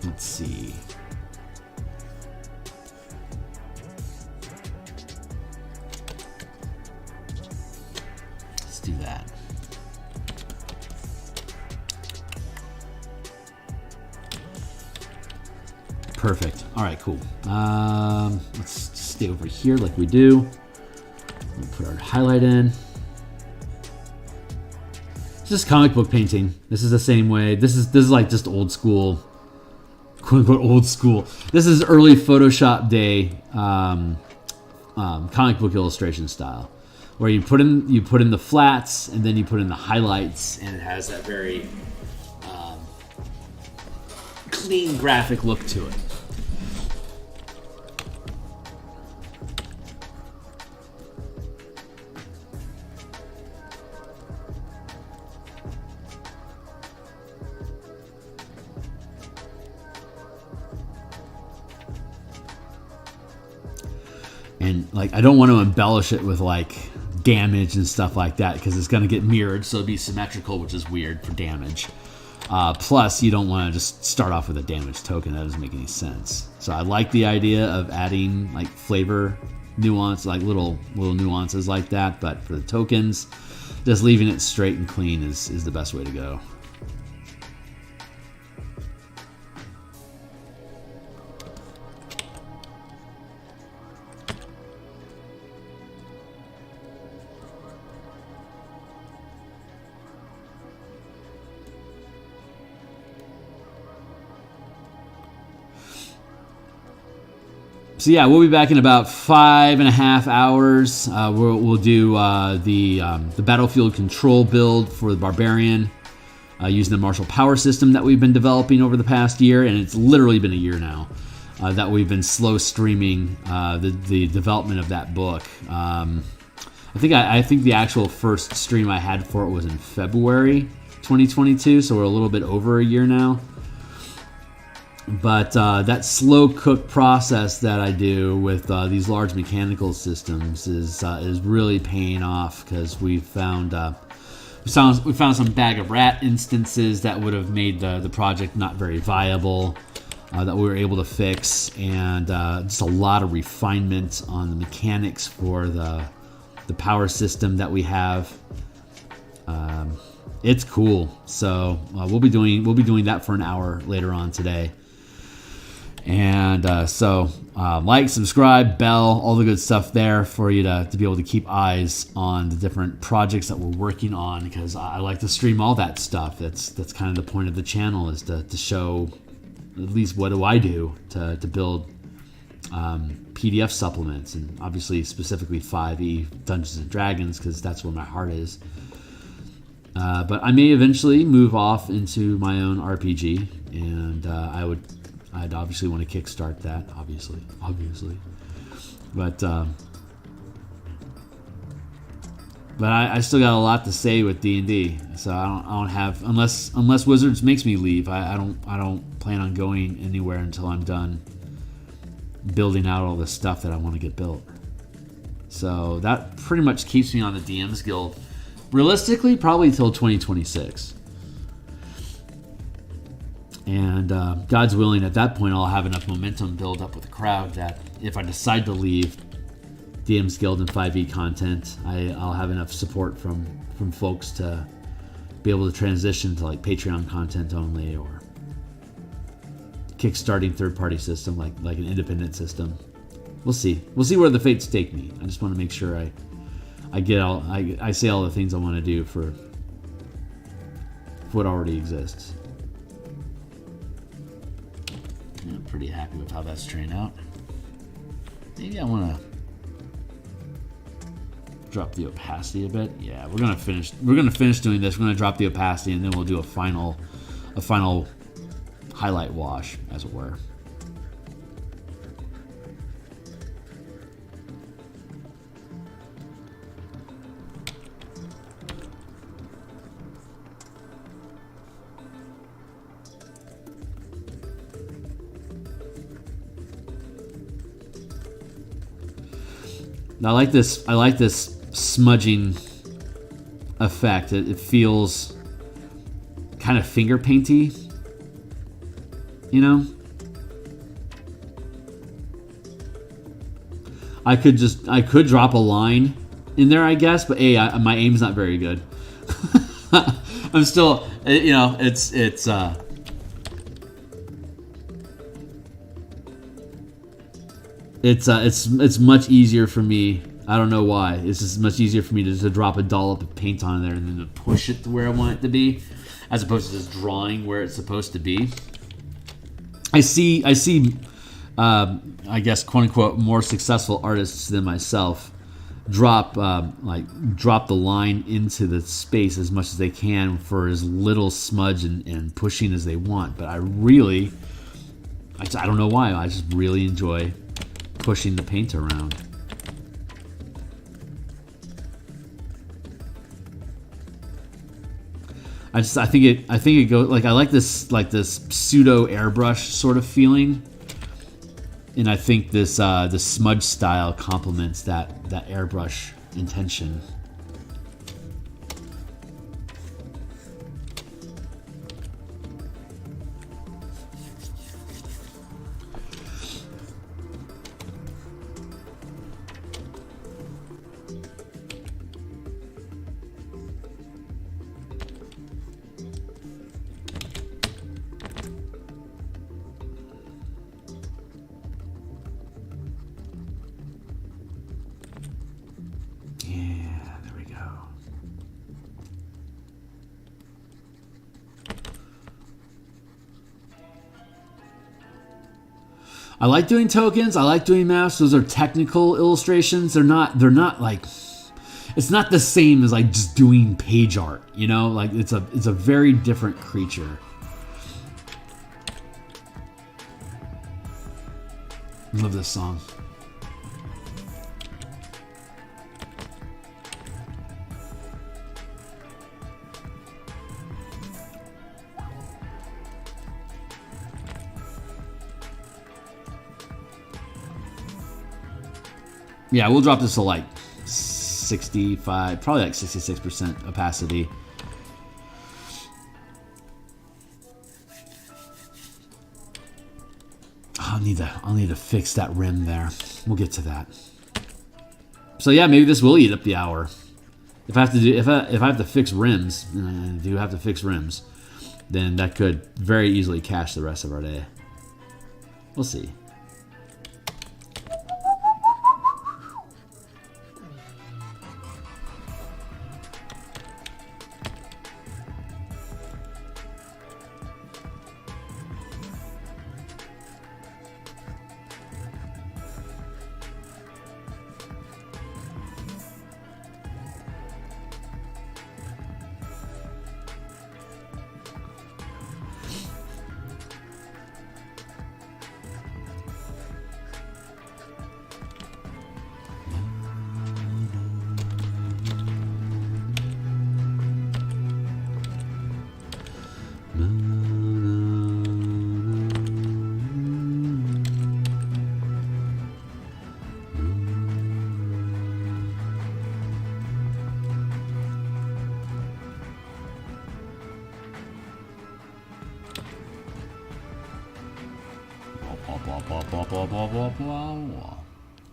let's see. Let's do that. Perfect. All right, cool. Let's stay over here like we do. We'll put our highlight in. It's just comic book painting. This is the same way. This is like just old school, quote unquote old school. This is early Photoshop day comic book illustration style, where you put in the flats and then you put in the highlights, and it has that very clean graphic look to it. And like, I don't want to embellish it with like damage and stuff like that because it's going to get mirrored, so it'd be symmetrical, which is weird for damage. Plus, you don't want to just start off with a damage token. That doesn't make any sense. So I like the idea of adding like flavor nuance, like little nuances like that. But for the tokens, just leaving it straight and clean is the best way to go. So yeah, we'll be back in about 5.5 hours. We'll do the battlefield control build for the Barbarian using the martial power system that we've been developing over the past year, and it's literally been a year now that we've been slow streaming the development of that book. I think the actual first stream I had for it was in February 2022, so we're a little bit over a year now. But that slow cook process that I do with these large mechanical systems is really paying off, because we found some bag of rat instances that would have made the project not very viable, that we were able to fix, and just a lot of refinement on the mechanics for the power system that we have. It's cool. So we'll be doing that for an hour later on today. And like, subscribe, bell, all the good stuff there for you to be able to keep eyes on the different projects that we're working on, because I like to stream all that stuff. That's kind of the point of the channel, is to show at least what do I do to build PDF supplements, and obviously specifically 5e Dungeons and Dragons, because that's where my heart is. But I may eventually move off into my own RPG, and I'd obviously want to kickstart that, obviously. But I still got a lot to say with D&D, so I don't have, unless Wizards makes me leave. I don't plan on going anywhere until I'm done building out all the stuff that I want to get built. So that pretty much keeps me on the DMs Guild, realistically, probably till 2026. And God's willing, at that point I'll have enough momentum build up with the crowd that if I decide to leave DMs Guild and 5e content, I'll have enough support from folks to be able to transition to like Patreon content only, or kickstarting third-party system like an independent system. We'll see where the fates take me. I just want to make sure I say all the things I want to do for what already exists. I'm pretty happy with how that's turned out. Maybe I want to drop the opacity a bit. Yeah, we're gonna finish doing this. We're gonna drop the opacity, and then we'll do a final highlight wash, as it were. Now, I like this smudging effect. It feels kind of finger painty, you know? I could drop a line in there, I guess, but my aim's not very good. I'm still, it's much easier for me. I don't know why. It's just much easier for me to drop a dollop of paint on there and then to push it to where I want it to be, as opposed to just drawing where it's supposed to be. I see. I guess, quote unquote, more successful artists than myself drop the line into the space as much as they can for as little smudge and pushing as they want. But I don't know why. I just really enjoy pushing the paint around. I think it goes, like, I like this pseudo airbrush sort of feeling And I think this the smudge style complements that airbrush intention. I like doing tokens. I like doing maps. Those are technical illustrations. They're not like, it's not the same as like just doing page art, you know? Like it's a very different creature. Love this song. Yeah, we'll drop this to like 65, probably like 66% opacity. I'll need to fix that rim there. We'll get to that. So yeah, maybe this will eat up the hour. If I have to fix rims, and I do have to fix rims, then that could very easily cache the rest of our day. We'll see.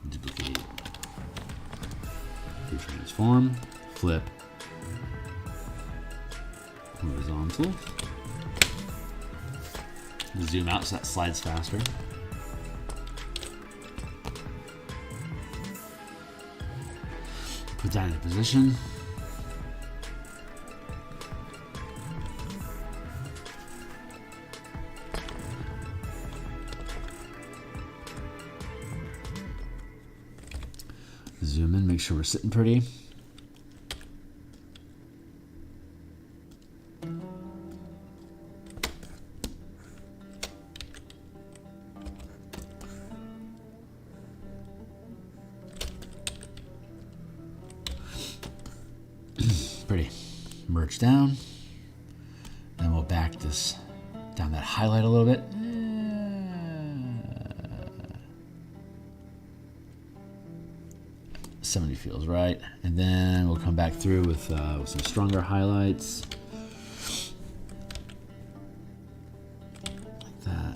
Duplicate. Transform. Flip. Horizontal. Zoom out so that slides faster. Put that into position. Zoom in, make sure we're sitting pretty. Pretty. Merge down. Then we'll back this down that highlight a little bit. 70 feels right. And then we'll come back through with some stronger highlights. Like that.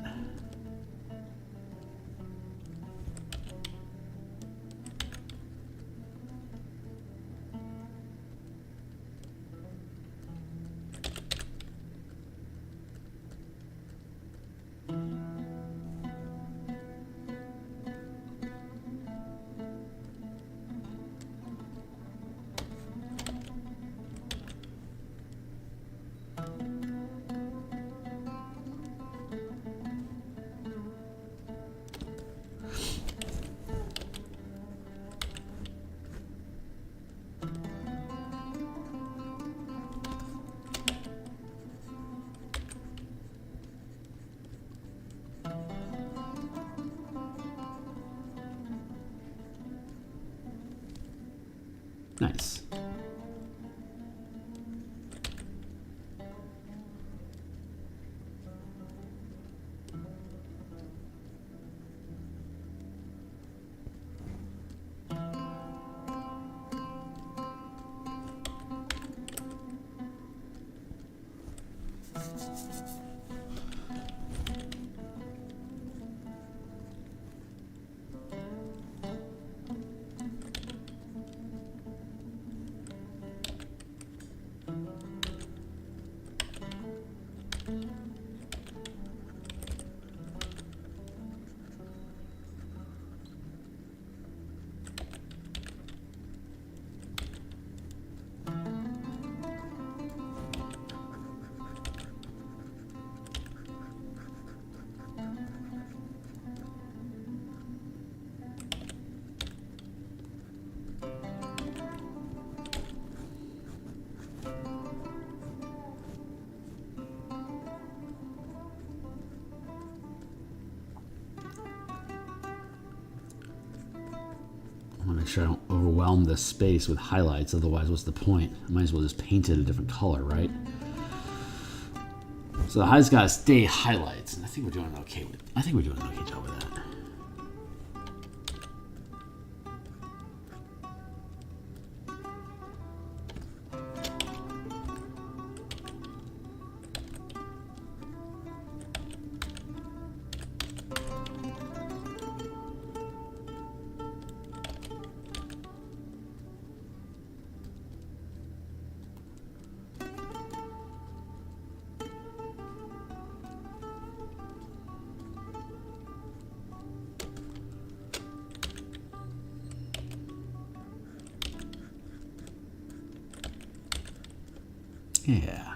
Nice. Make sure I don't overwhelm this space with highlights, otherwise what's the point? I might as well just paint it a different color, right? So the high's gotta stay highlights, and I think we're doing okay with I think we're doing an okay job with that. Yeah.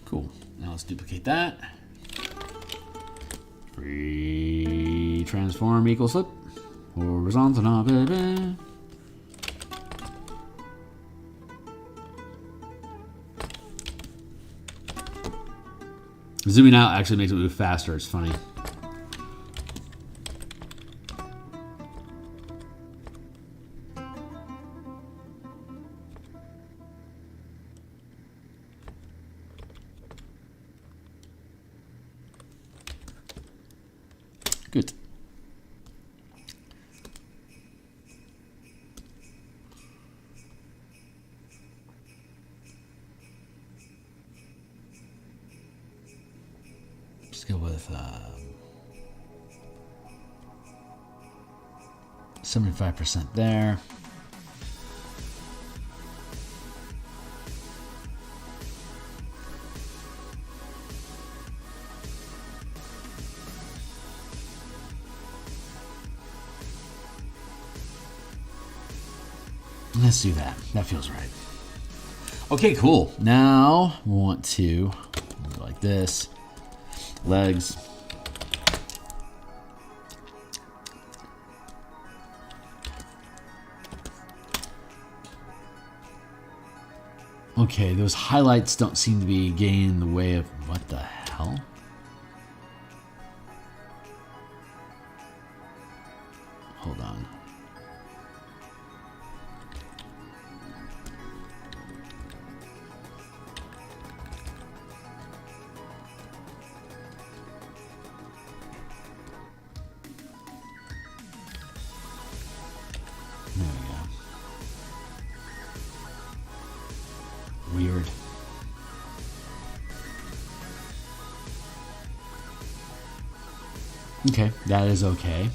Cool. Now let's duplicate that. Free transform equals flip. Horizontal now, baby. Zooming out actually makes it move faster. It's funny. Good. Let's go with 75% there. Let's do that. That feels right. Okay, cool. Now we want to go like this. Legs. Okay, those highlights don't seem to be getting in the way of what the hell? Hold on. There we go. Weird. Okay, that is okay.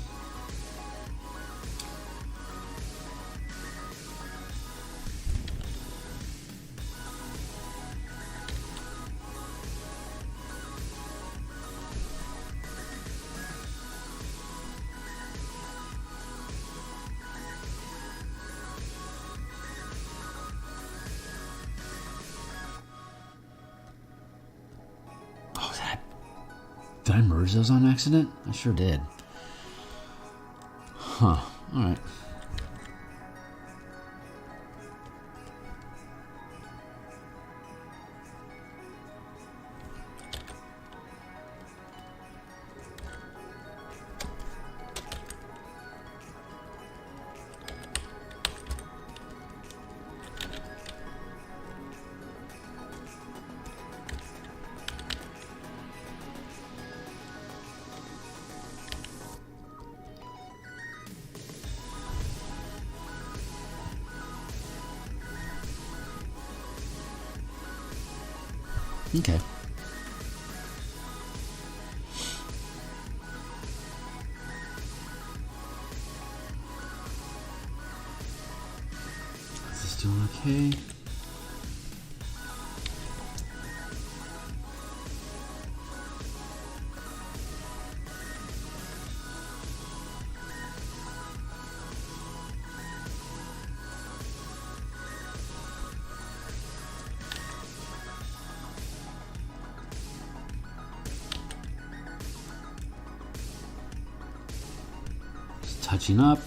Did I merge those on accident? I sure did. Huh. Alright. Okay. Is this doing okay? touching up.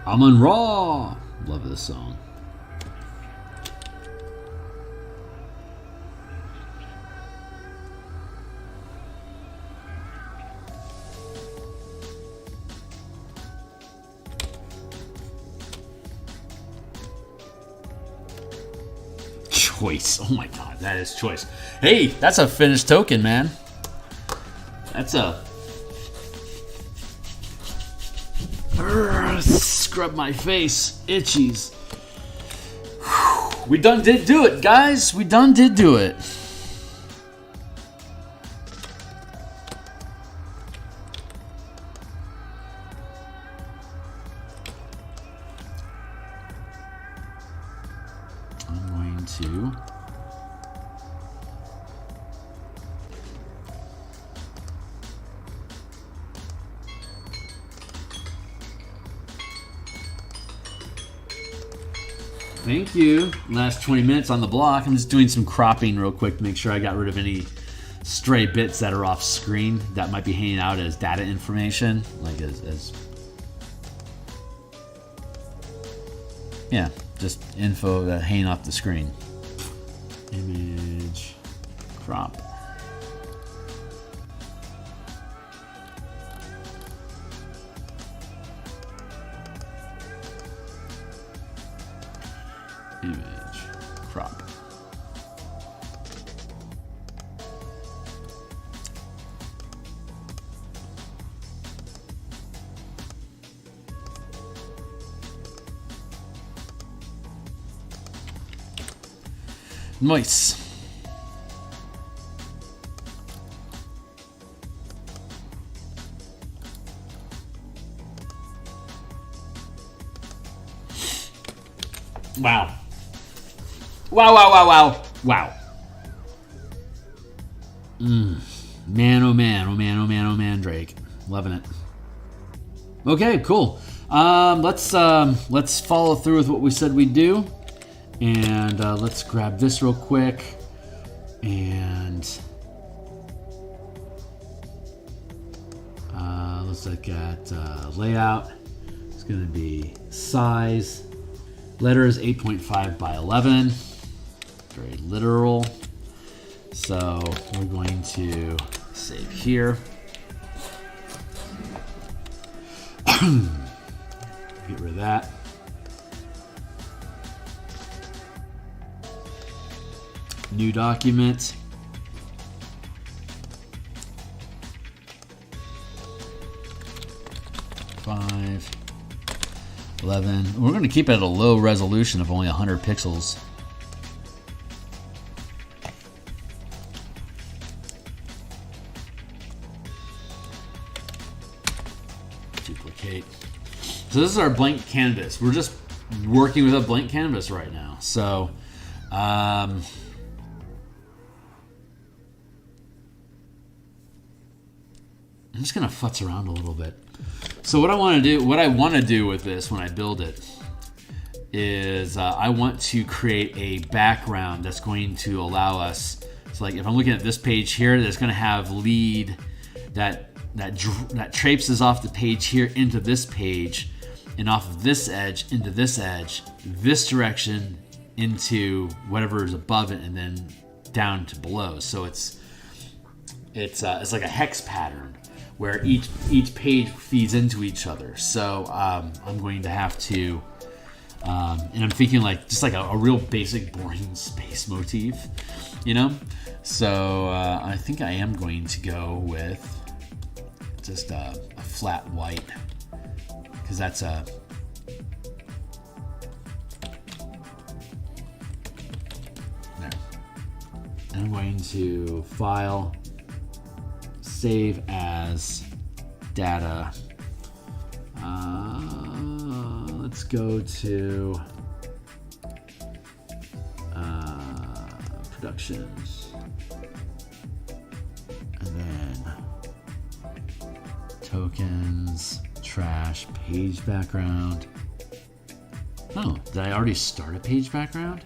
I'm on Raw. Love this song. Choice. Oh my god, that is choice. Hey, that's a finished token, man. That's a... Scrub my face. Itchies. We done did do it, guys. We done did do it. I'm going to... Thank you. Last 20 minutes on the block. I'm just doing some cropping real quick to make sure I got rid of any stray bits that are off screen that might be hanging out as data information. Like as yeah, just info that hanging off the screen. Image crop. Image crop. Nice. Wow. Wow, wow, wow, wow, wow. Man, oh man, oh man, oh man, oh man, Drake. Loving it. Okay, cool. Let's follow through with what we said we'd do. And let's grab this real quick. And let's look at layout. It's going to be size. Letters 8.5 by 11. Very literal. So we're going to save here. Get rid of that. New document. Five. 11. We're going to keep it at a low resolution of only 100 pixels. Duplicate. So this is our blank canvas. We're just working with a blank canvas right now. So I'm just going to futz around a little bit. So what I want to do with this when I build it is I want to create a background that's going to allow us. So like if I'm looking at this page here, that's going to have lead that traipses off the page here into this page, and off of this edge into this edge, this direction into whatever is above it, and then down to below. So it's like a hex pattern where each page feeds into each other. So I'm going to have to, and I'm thinking like just like a real basic boring space motif, you know? So I think I am going to go with just a flat white, because that's a, there. And I'm going to file, save as data. Let's go to productions. tokens, trash, page background. Oh, did I already start a page background?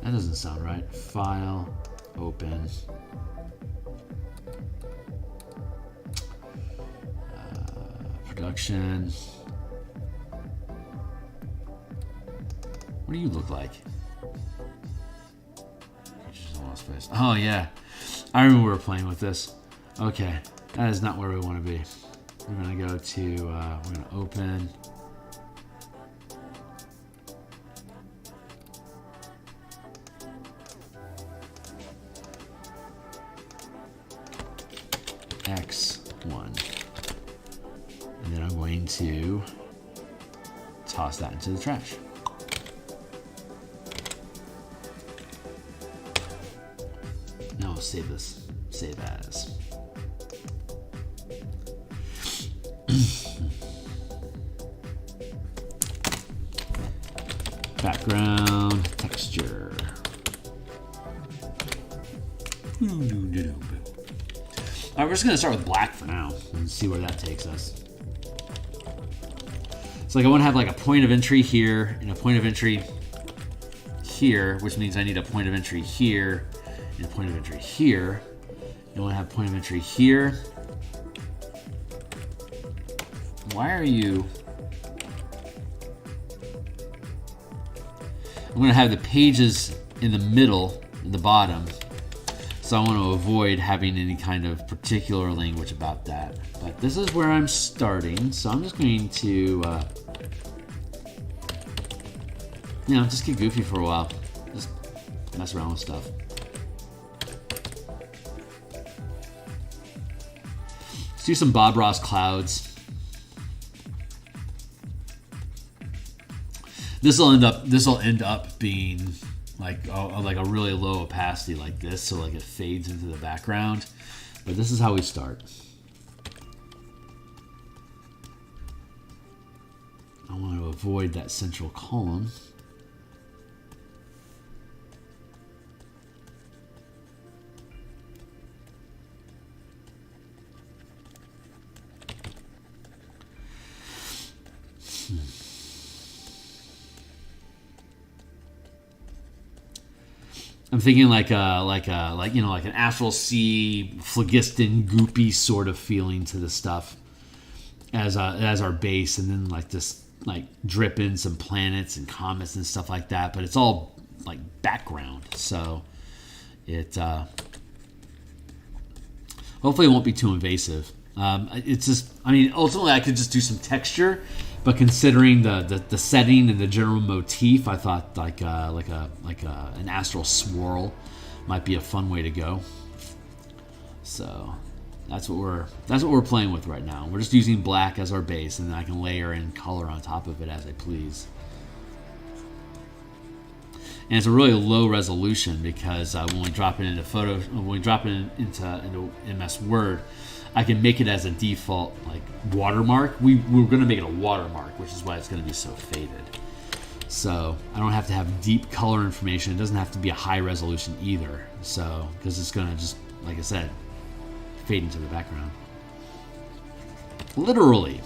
That doesn't sound right. File, open. Production. What do you look like? Oh yeah, I remember we were playing with this. Okay, that is not where we want to be. We're gonna go to, we're gonna open. X1. And then I'm going to toss that into the trash. Now I'll save this, save as. Background, texture. All right, we're just gonna start with black for now and see where that takes us. So like I want to have like a point of entry here and a point of entry here, which means I need a point of entry here and a point of entry here. You want to have a point of entry here. Why are you? I'm going to have the pages in the middle, in the bottom. So I want to avoid having any kind of particular language about that. But this is where I'm starting. So I'm just going to, just get goofy for a while. Just mess around with stuff. Let's do some Bob Ross clouds. This will end up being like a really low opacity like this, so like it fades into the background. But this is how we start. I want to avoid that central column. I'm thinking like an Astral Sea, phlogiston, goopy sort of feeling to the stuff as our base, and then like this like drip in some planets and comets and stuff like that. But it's all like background, so it hopefully it won't be too invasive. It's just, I mean, ultimately I could just do some texture. But considering the setting and the general motif, I thought like an astral swirl might be a fun way to go. So that's what we're playing with right now. We're just using black as our base, and then I can layer in color on top of it as I please. And it's a really low resolution because when we drop it into MS Word, I can make it as a default like watermark. We're going to make it a watermark, which is why it's going to be so faded. So I don't have to have deep color information. It doesn't have to be a high resolution either. So because it's going to just, like I said, fade into the background. Literally.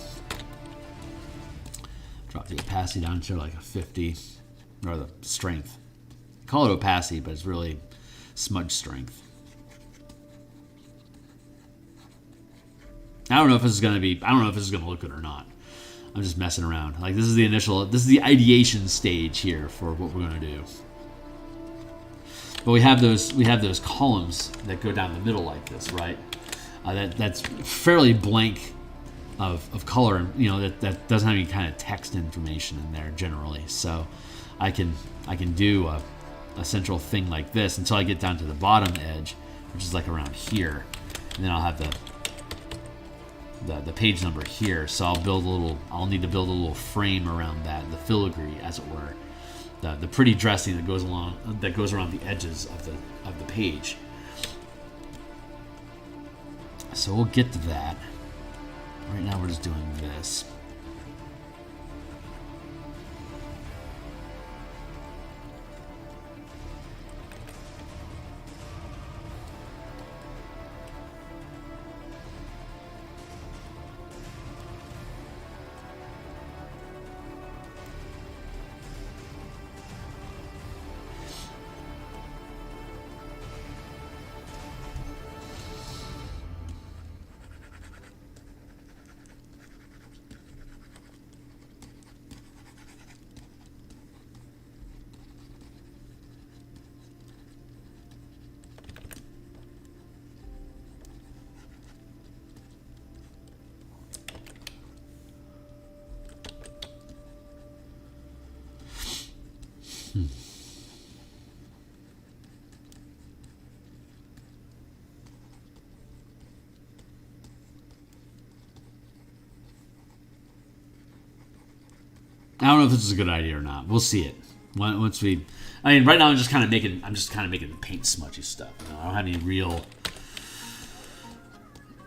Drop the opacity down to like a 50, or the strength. Call it opacity, but it's really smudge strength. I don't know if this is going to look good or not. I'm just messing around. Like this is the ideation stage here for what we're going to do. But we have those columns that go down the middle like this, right? That's fairly blank of color, and that doesn't have any kind of text information in there generally. So I can do a central thing like this until I get down to the bottom edge, which is like around here, and then I'll have the page number here. So I'll need to build a little frame around that, the filigree, as it were, the pretty dressing that goes around the edges of the page. So we'll get to that. Right now we're just doing this. I don't know if this is a good idea or not. We'll see it once we. I mean, right now I'm just kind of making paint smudgy stuff. You know, I don't have any real.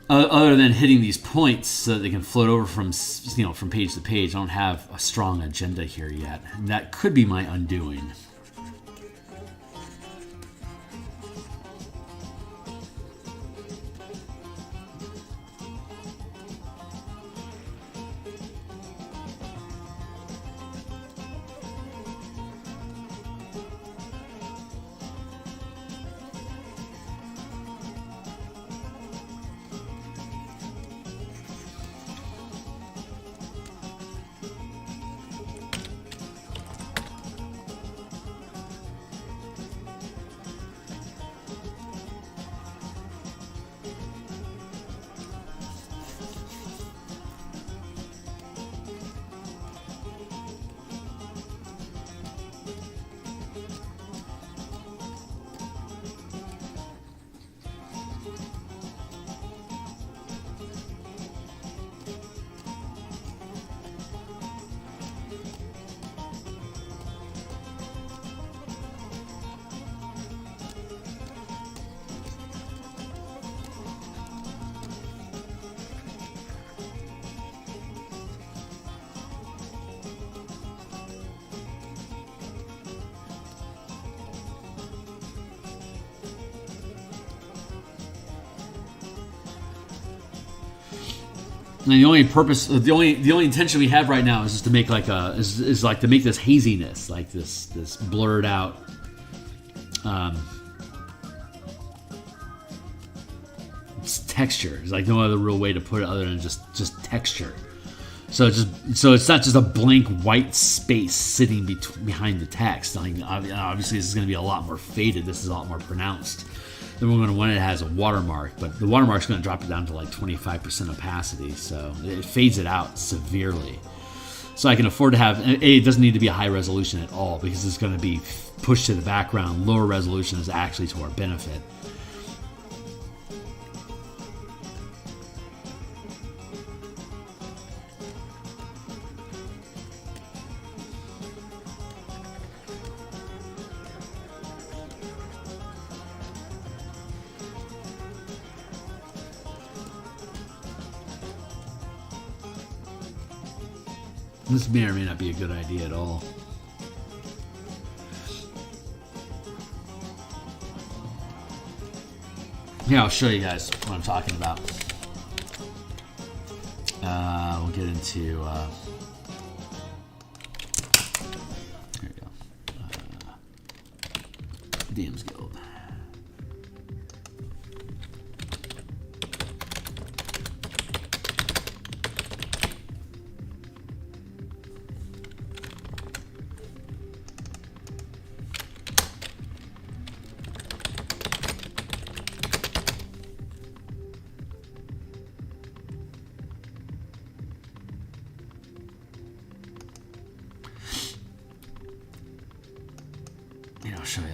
Other than hitting these points so that they can float over from page to page, I don't have a strong agenda here yet, and that could be my undoing. And the only purpose, the only intention we have right now is just to make like to make this haziness, like this blurred out, it's texture. There's like no other real way to put it other than just texture. So it's not just a blank white space sitting behind the text. Like, obviously, this is going to be a lot more faded. This is a lot more pronounced than when it has a watermark. But the watermark's going to drop it down to like 25% opacity, so it fades it out severely. So I can afford to have it doesn't need to be a high resolution at all because it's going to be pushed to the background. Lower resolution is actually to our benefit. This may or may not be a good idea at all. Yeah, I'll show you guys what I'm talking about. We'll get into... there we go. DMsGuild. I'll show you.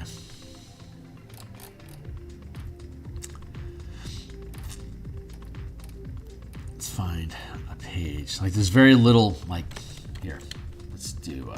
Let's find a page. Like there's very little, like, here, let's do,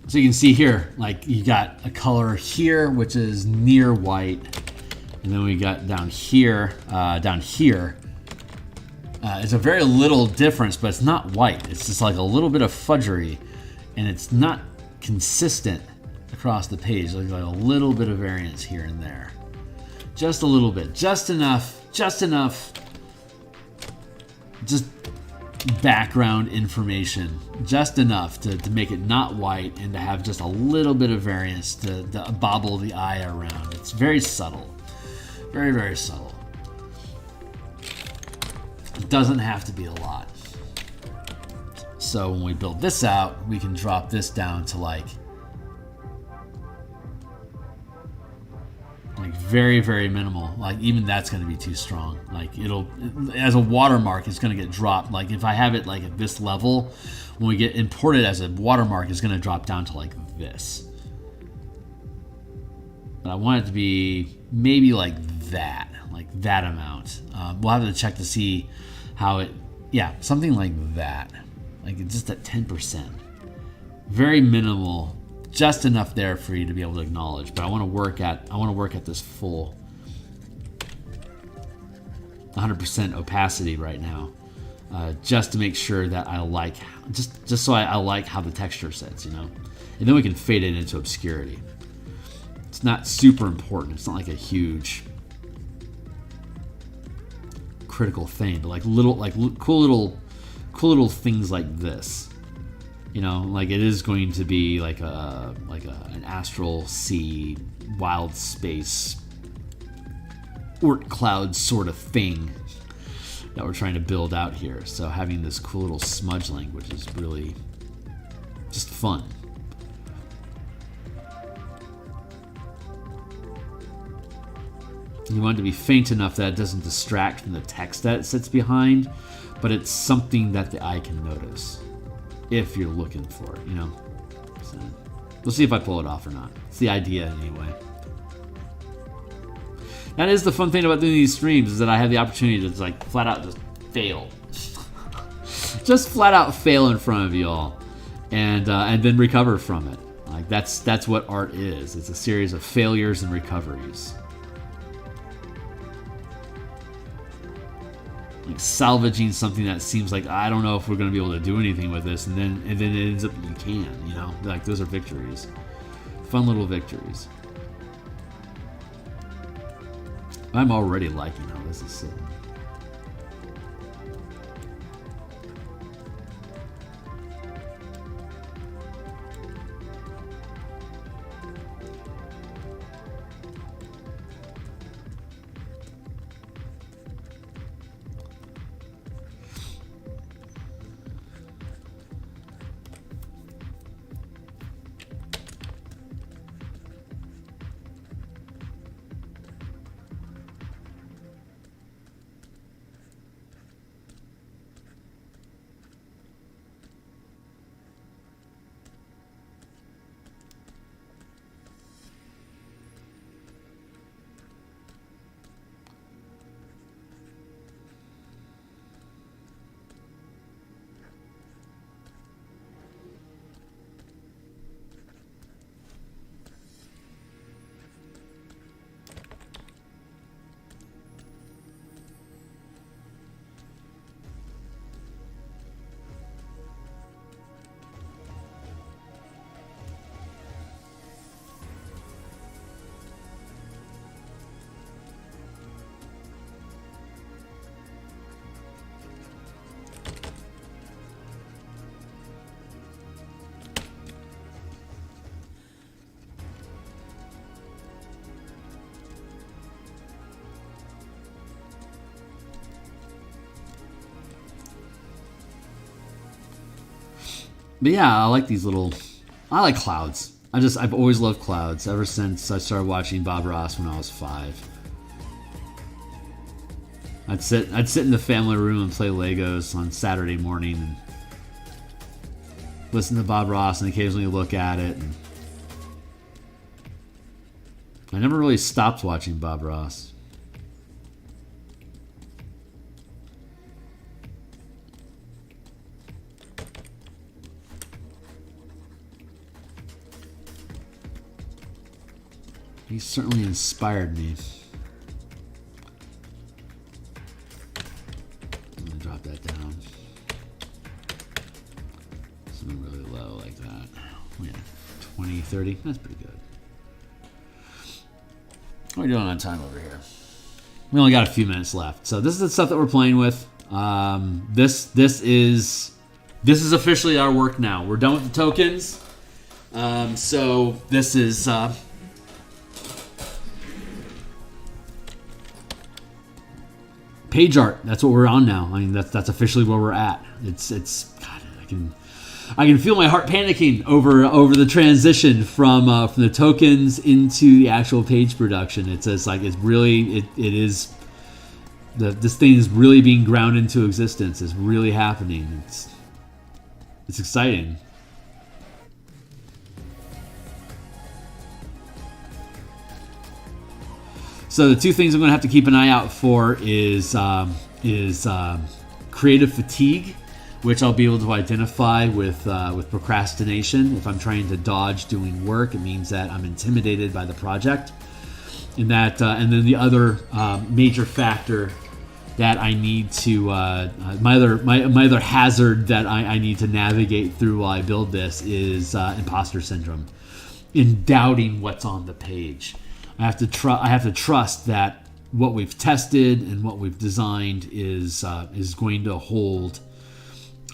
so you can see here, like you got a color here, which is near white. And then we got down here, it's a very little difference, but it's not white. It's just like a little bit of fudgery and it's not consistent across the page. There's like a little bit of variance here and there. Just a little bit, just enough, just background information, just enough to make it not white and to have just a little bit of variance to bobble the eye around. It's very subtle, very, very subtle. It doesn't have to be a lot. So when we build this out, we can drop this down to like very, very minimal. Like even that's going to be too strong. Like it'll, as a watermark, it's going to get dropped. Like if I have it like at this level, when we get imported as a watermark, it's going to drop down to like this. But I want it to be maybe like that amount. We'll have to check to see how it, yeah, something like that. Like it's just at 10%. Very minimal. Just enough there for you to be able to acknowledge, but I want to work at this full 100% opacity right now, just to make sure that I like just so I like how the texture sits, you know, and then we can fade it into obscurity. It's not super important. It's not like a huge critical thing, but like cool little things like this. You know, like it is going to be like an astral sea, wild space, orc cloud sort of thing that we're trying to build out here. So having this cool little smudge language is really just fun. You want it to be faint enough that it doesn't distract from the text that it sits behind, but it's something that the eye can notice. If you're looking for it, you know. So, we'll see if I pull it off or not. It's the idea anyway. That is the fun thing about doing these streams, is that I have the opportunity to just like flat out just fail. Just flat out fail in front of you all. And then recover from it. Like that's what art is. It's a series of failures and recoveries. Like salvaging something that seems like I don't know if we're going to be able to do anything with this, and then it ends up you can, you know, like those are victories, fun little victories. I'm already liking how this is sitting. But yeah, I like these little, I like clouds. I've always loved clouds ever since I started watching Bob Ross when I was 5. I'd sit in the family room and play Legos on Saturday morning and listen to Bob Ross and occasionally look at it. And I never really stopped watching Bob Ross. He certainly inspired me. I'm gonna drop that down. Something really low like that. Yeah, 20, 30. That's pretty good. What are we doing on time over here? We only got a few minutes left. So this is the stuff that we're playing with. This is officially our work now. We're done with the tokens. So this is page art. That's what we're on now. I mean, that's officially where we're at. It's God, I I can feel my heart panicking over the transition from the tokens into the actual page production. It's just like it's really it is this thing is really being ground into existence. It's really happening. It's exciting. So the two things I'm going to have to keep an eye out for is creative fatigue, which I'll be able to identify with procrastination. If I'm trying to dodge doing work, it means that I'm intimidated by the project. And then the other major factor that I need to my other hazard that I need to navigate through while I build this is imposter syndrome, in doubting what's on the page. I have to trust that what we've tested and what we've designed is going to hold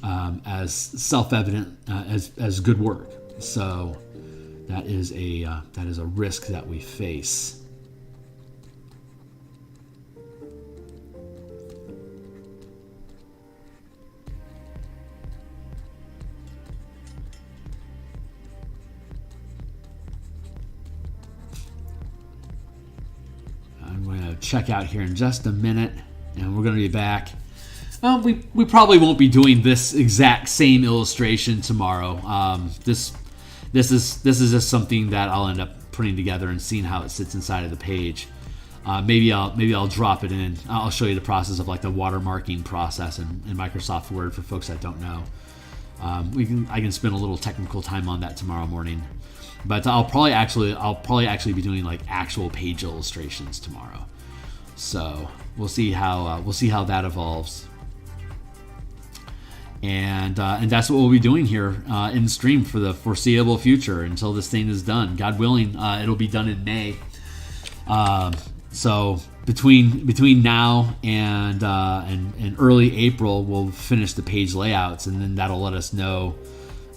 as self-evident as good work. So that is a risk that we face. I'm going to check out here in just a minute, and we're going to be back. We probably won't be doing this exact same illustration tomorrow. This is just something that I'll end up putting together and seeing how it sits inside of the page. Maybe I'll drop it in. I'll show you the process of like the watermarking process in Microsoft Word for folks that don't know. I can spend a little technical time on that tomorrow morning. But I'll probably actually be doing like actual page illustrations tomorrow. So we'll see how that evolves. And that's what we'll be doing here in stream for the foreseeable future until this thing is done. God willing, it'll be done in May. So between now and early April, we'll finish the page layouts, and then that'll let us know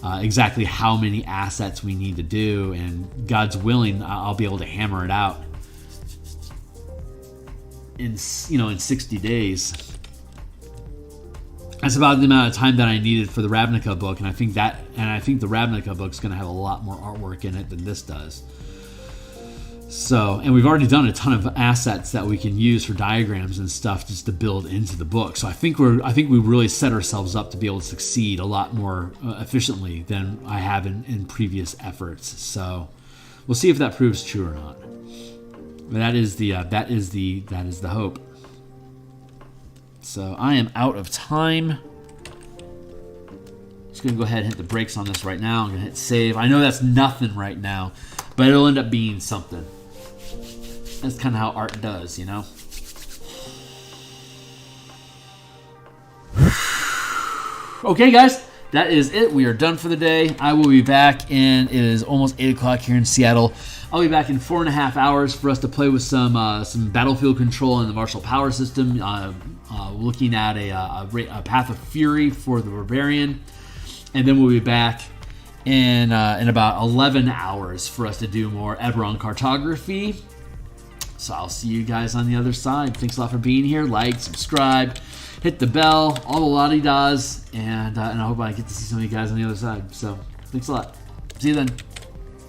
exactly how many assets we need to do. And God's willing, I'll be able to hammer it out in 60 days. That's about the amount of time that I needed for the Ravnica book, and I think the Ravnica book's going to have a lot more artwork in it than this does. So, and we've already done a ton of assets that we can use for diagrams and stuff just to build into the book. So I think we really set ourselves up to be able to succeed a lot more efficiently than I have in previous efforts. So we'll see if that proves true or not. But that is the hope. So I am out of time. Just gonna go ahead and hit the brakes on this right now. I'm gonna hit save. I know that's nothing right now, but it'll end up being something. That's kind of how art does, you know? Okay, guys, that is it. We are done for the day. I will be back, and it is almost 8 o'clock here in Seattle. I'll be back in 4.5 hours for us to play with some battlefield control in the martial power system, looking at a Path of Fury for the Barbarian. And then we'll be back in about 11 hours for us to do more Eberron cartography. So I'll see you guys on the other side. Thanks a lot for being here. Like, subscribe, hit the bell, all the la-di-das, and I hope I get to see some of you guys on the other side. So thanks a lot. See you then.